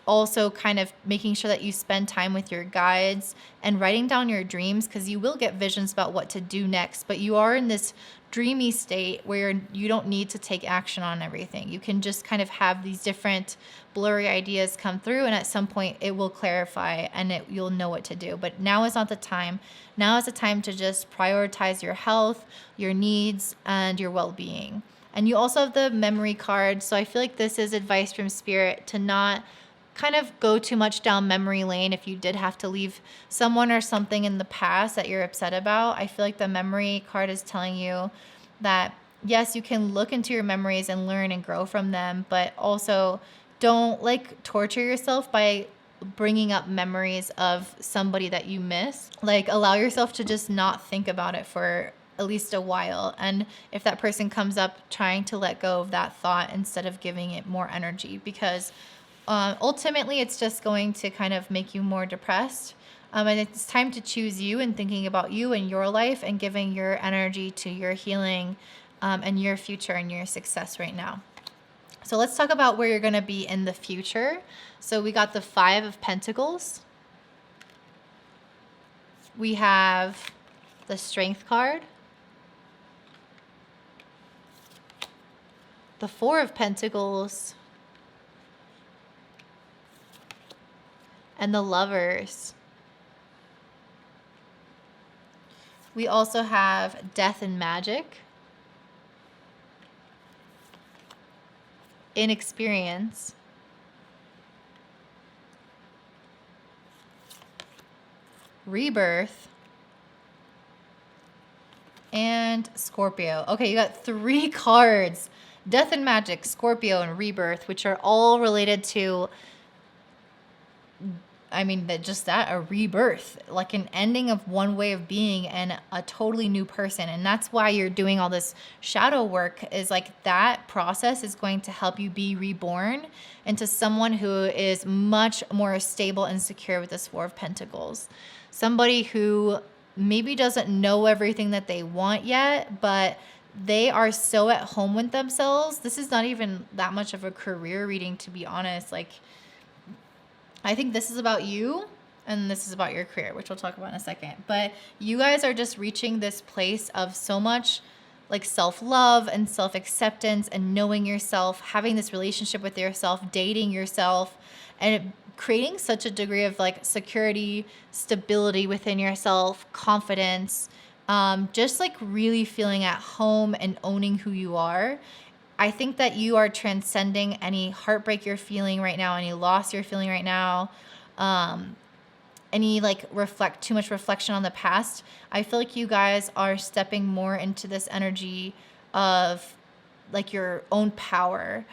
also kind of making sure that you spend time with your guides and writing down your dreams, because you will get visions about what to do next, but you are in this dreamy state where you don't need to take action on everything. You can just kind of have these different blurry ideas come through, and at some point it will clarify and you'll know what to do. But now is not the time. Now is the time to just prioritize your health, your needs, and your well-being. And you also have the memory card. So I feel like this is advice from Spirit to not kind of go too much down memory lane. If you did have to leave someone or something in the past that you're upset about, I feel like the memory card is telling you that yes, you can look into your memories and learn and grow from them, but also don't like torture yourself by bringing up memories of somebody that you miss. Like allow yourself to just not think about it for at least a while. And if that person comes up, trying to let go of that thought instead of giving it more energy, because ultimately, it's just going to kind of make you more depressed. And it's time to choose you and thinking about you and your life and giving your energy to your healing and your future and your success right now. So let's talk about where you're going to be in the future. So we got the 5 of Pentacles. We have the Strength card. The 4 of Pentacles. And the Lovers. We also have Death and Magic, Inexperience, Rebirth, and Scorpio. Okay, you got 3 cards. Death and Magic, Scorpio, and Rebirth, which are all related to, a rebirth, like an ending of one way of being and a totally new person. And that's why you're doing all this shadow work, is like that process is going to help you be reborn into someone who is much more stable and secure with this 4 of Pentacles. Somebody who maybe doesn't know everything that they want yet, but they are so at home with themselves. This is not even that much of a career reading, to be honest. Like, I think this is about you and this is about your career, which we'll talk about in a second. But you guys are just reaching this place of so much like self-love and self-acceptance and knowing yourself, having this relationship with yourself, dating yourself, and creating such a degree of like security, stability within yourself, confidence, just like really feeling at home and owning who you are. I think that you are transcending any heartbreak you're feeling right now, any loss you're feeling right now, any like too much reflection on the past. I feel like you guys are stepping more into this energy of like your own power.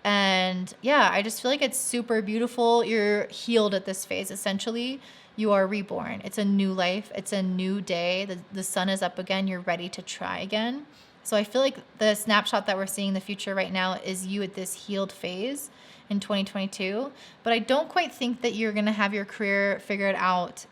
And yeah, I just feel like it's super beautiful. You're healed at this phase. Essentially, you are reborn. It's a new life. It's a new day. The sun is up again. You're ready to try again. So I feel like the snapshot that we're seeing in the future right now is you at this healed phase, in 2022, but I don't quite think that you're going to have your career figured out.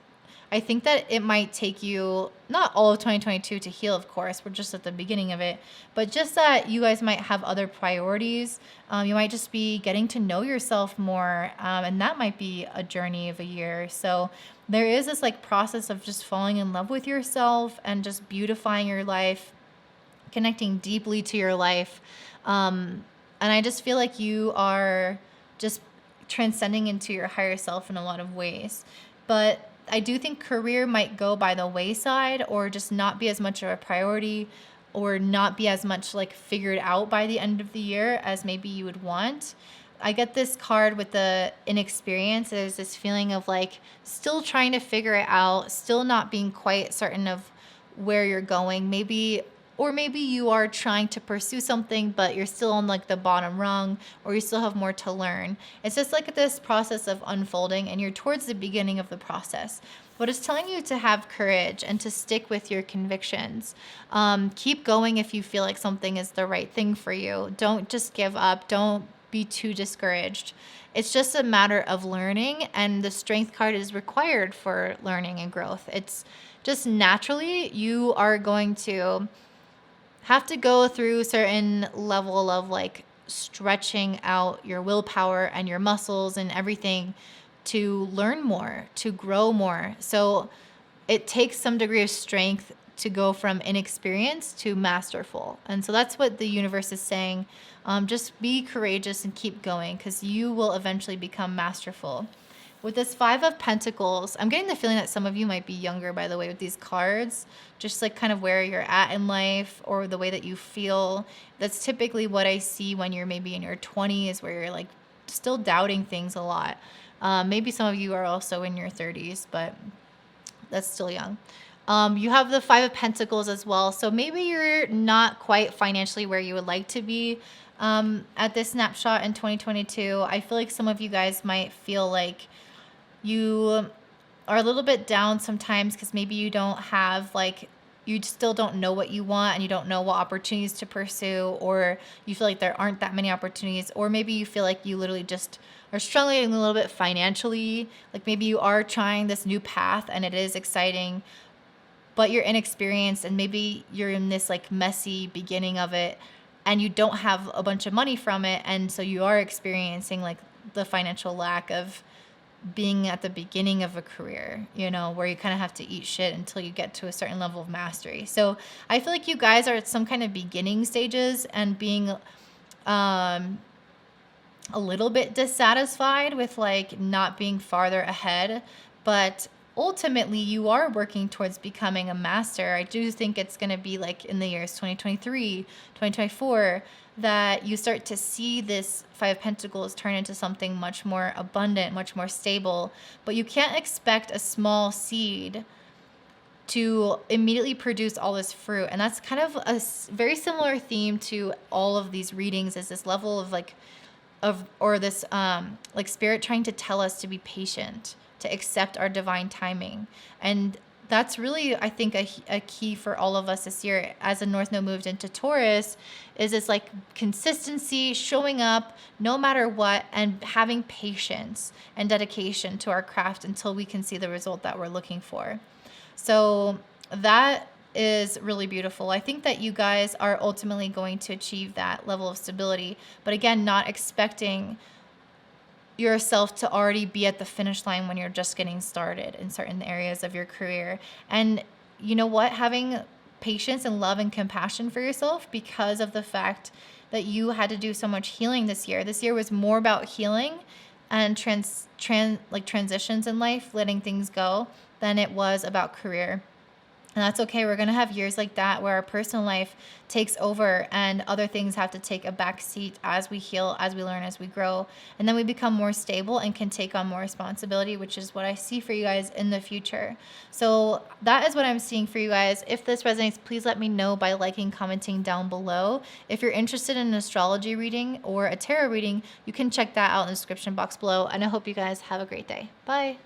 I think that it might take you not all of 2022 to heal, of course. We're just at the beginning of it, but just that you guys might have other priorities. You might just be getting to know yourself more, and that might be a journey of a year. So there is this like process of just falling in love with yourself and just beautifying your life, connecting deeply to your life. And I just feel like you are just transcending into your higher self in a lot of ways. But I do think career might go by the wayside or just not be as much of a priority or not be as much like figured out by the end of the year as maybe you would want. I get this card with the inexperience. There's this feeling of like still trying to figure it out, still not being quite certain of where you're going. Maybe you are trying to pursue something, but you're still on like the bottom rung, or you still have more to learn. It's just like this process of unfolding, and you're towards the beginning of the process. But it's telling you to have courage and to stick with your convictions. Keep going if you feel like something is the right thing for you. Don't just give up. Don't be too discouraged. It's just a matter of learning, and the strength card is required for learning and growth. It's just naturally you are going to have to go through certain level of like stretching out your willpower and your muscles and everything to learn more, to grow more. So it takes some degree of strength to go from inexperienced to masterful. And so that's what the universe is saying. Just be courageous and keep going, because you will eventually become masterful. With this Five of Pentacles, I'm getting the feeling that some of you might be younger, by the way, with these cards, just like kind of where you're at in life or the way that you feel. That's typically what I see when you're maybe in your 20s, where you're like still doubting things a lot. Maybe some of you are also in your 30s, but that's still young. You have the Five of Pentacles as well. So maybe you're not quite financially where you would like to be at this snapshot in 2022. I feel like some of you guys might feel like you are a little bit down sometimes because maybe you don't have you still don't know what you want, and you don't know what opportunities to pursue, or you feel like there aren't that many opportunities, or maybe you feel like you literally just are struggling a little bit financially. Like maybe you are trying this new path and it is exciting, but you're inexperienced, and maybe you're in this like messy beginning of it and you don't have a bunch of money from it, and so you are experiencing like the financial lack of being at the beginning of a career, where you kind of have to eat shit until you get to a certain level of mastery. So I feel like you guys are at some kind of beginning stages and being a little bit dissatisfied with like not being farther ahead, but ultimately you are working towards becoming a master. I do think it's going to be like in the years 2023, 2024, that you start to see this Five of Pentacles turn into something much more abundant, much more stable. But you can't expect a small seed to immediately produce all this fruit. And that's kind of a very similar theme to all of these readings, is this level of this spirit trying to tell us to be patient, to accept our divine timing. And that's really, I think, a key for all of us this year as the North Node moved into Taurus, is this like consistency, showing up no matter what, and having patience and dedication to our craft until we can see the result that we're looking for. So that is really beautiful. I think that you guys are ultimately going to achieve that level of stability, but again, not expecting yourself to already be at the finish line when you're just getting started in certain areas of your career. And you know what? Having patience and love and compassion for yourself, because of the fact that you had to do so much healing this year. This year was more about healing and transitions in life, letting things go, than it was about career. And that's okay. We're going to have years like that where our personal life takes over and other things have to take a back seat as we heal, as we learn, as we grow. And then we become more stable and can take on more responsibility, which is what I see for you guys in the future. So that is what I'm seeing for you guys. If this resonates, please let me know by liking, commenting down below. If you're interested in an astrology reading or a tarot reading, you can check that out in the description box below. And I hope you guys have a great day. Bye.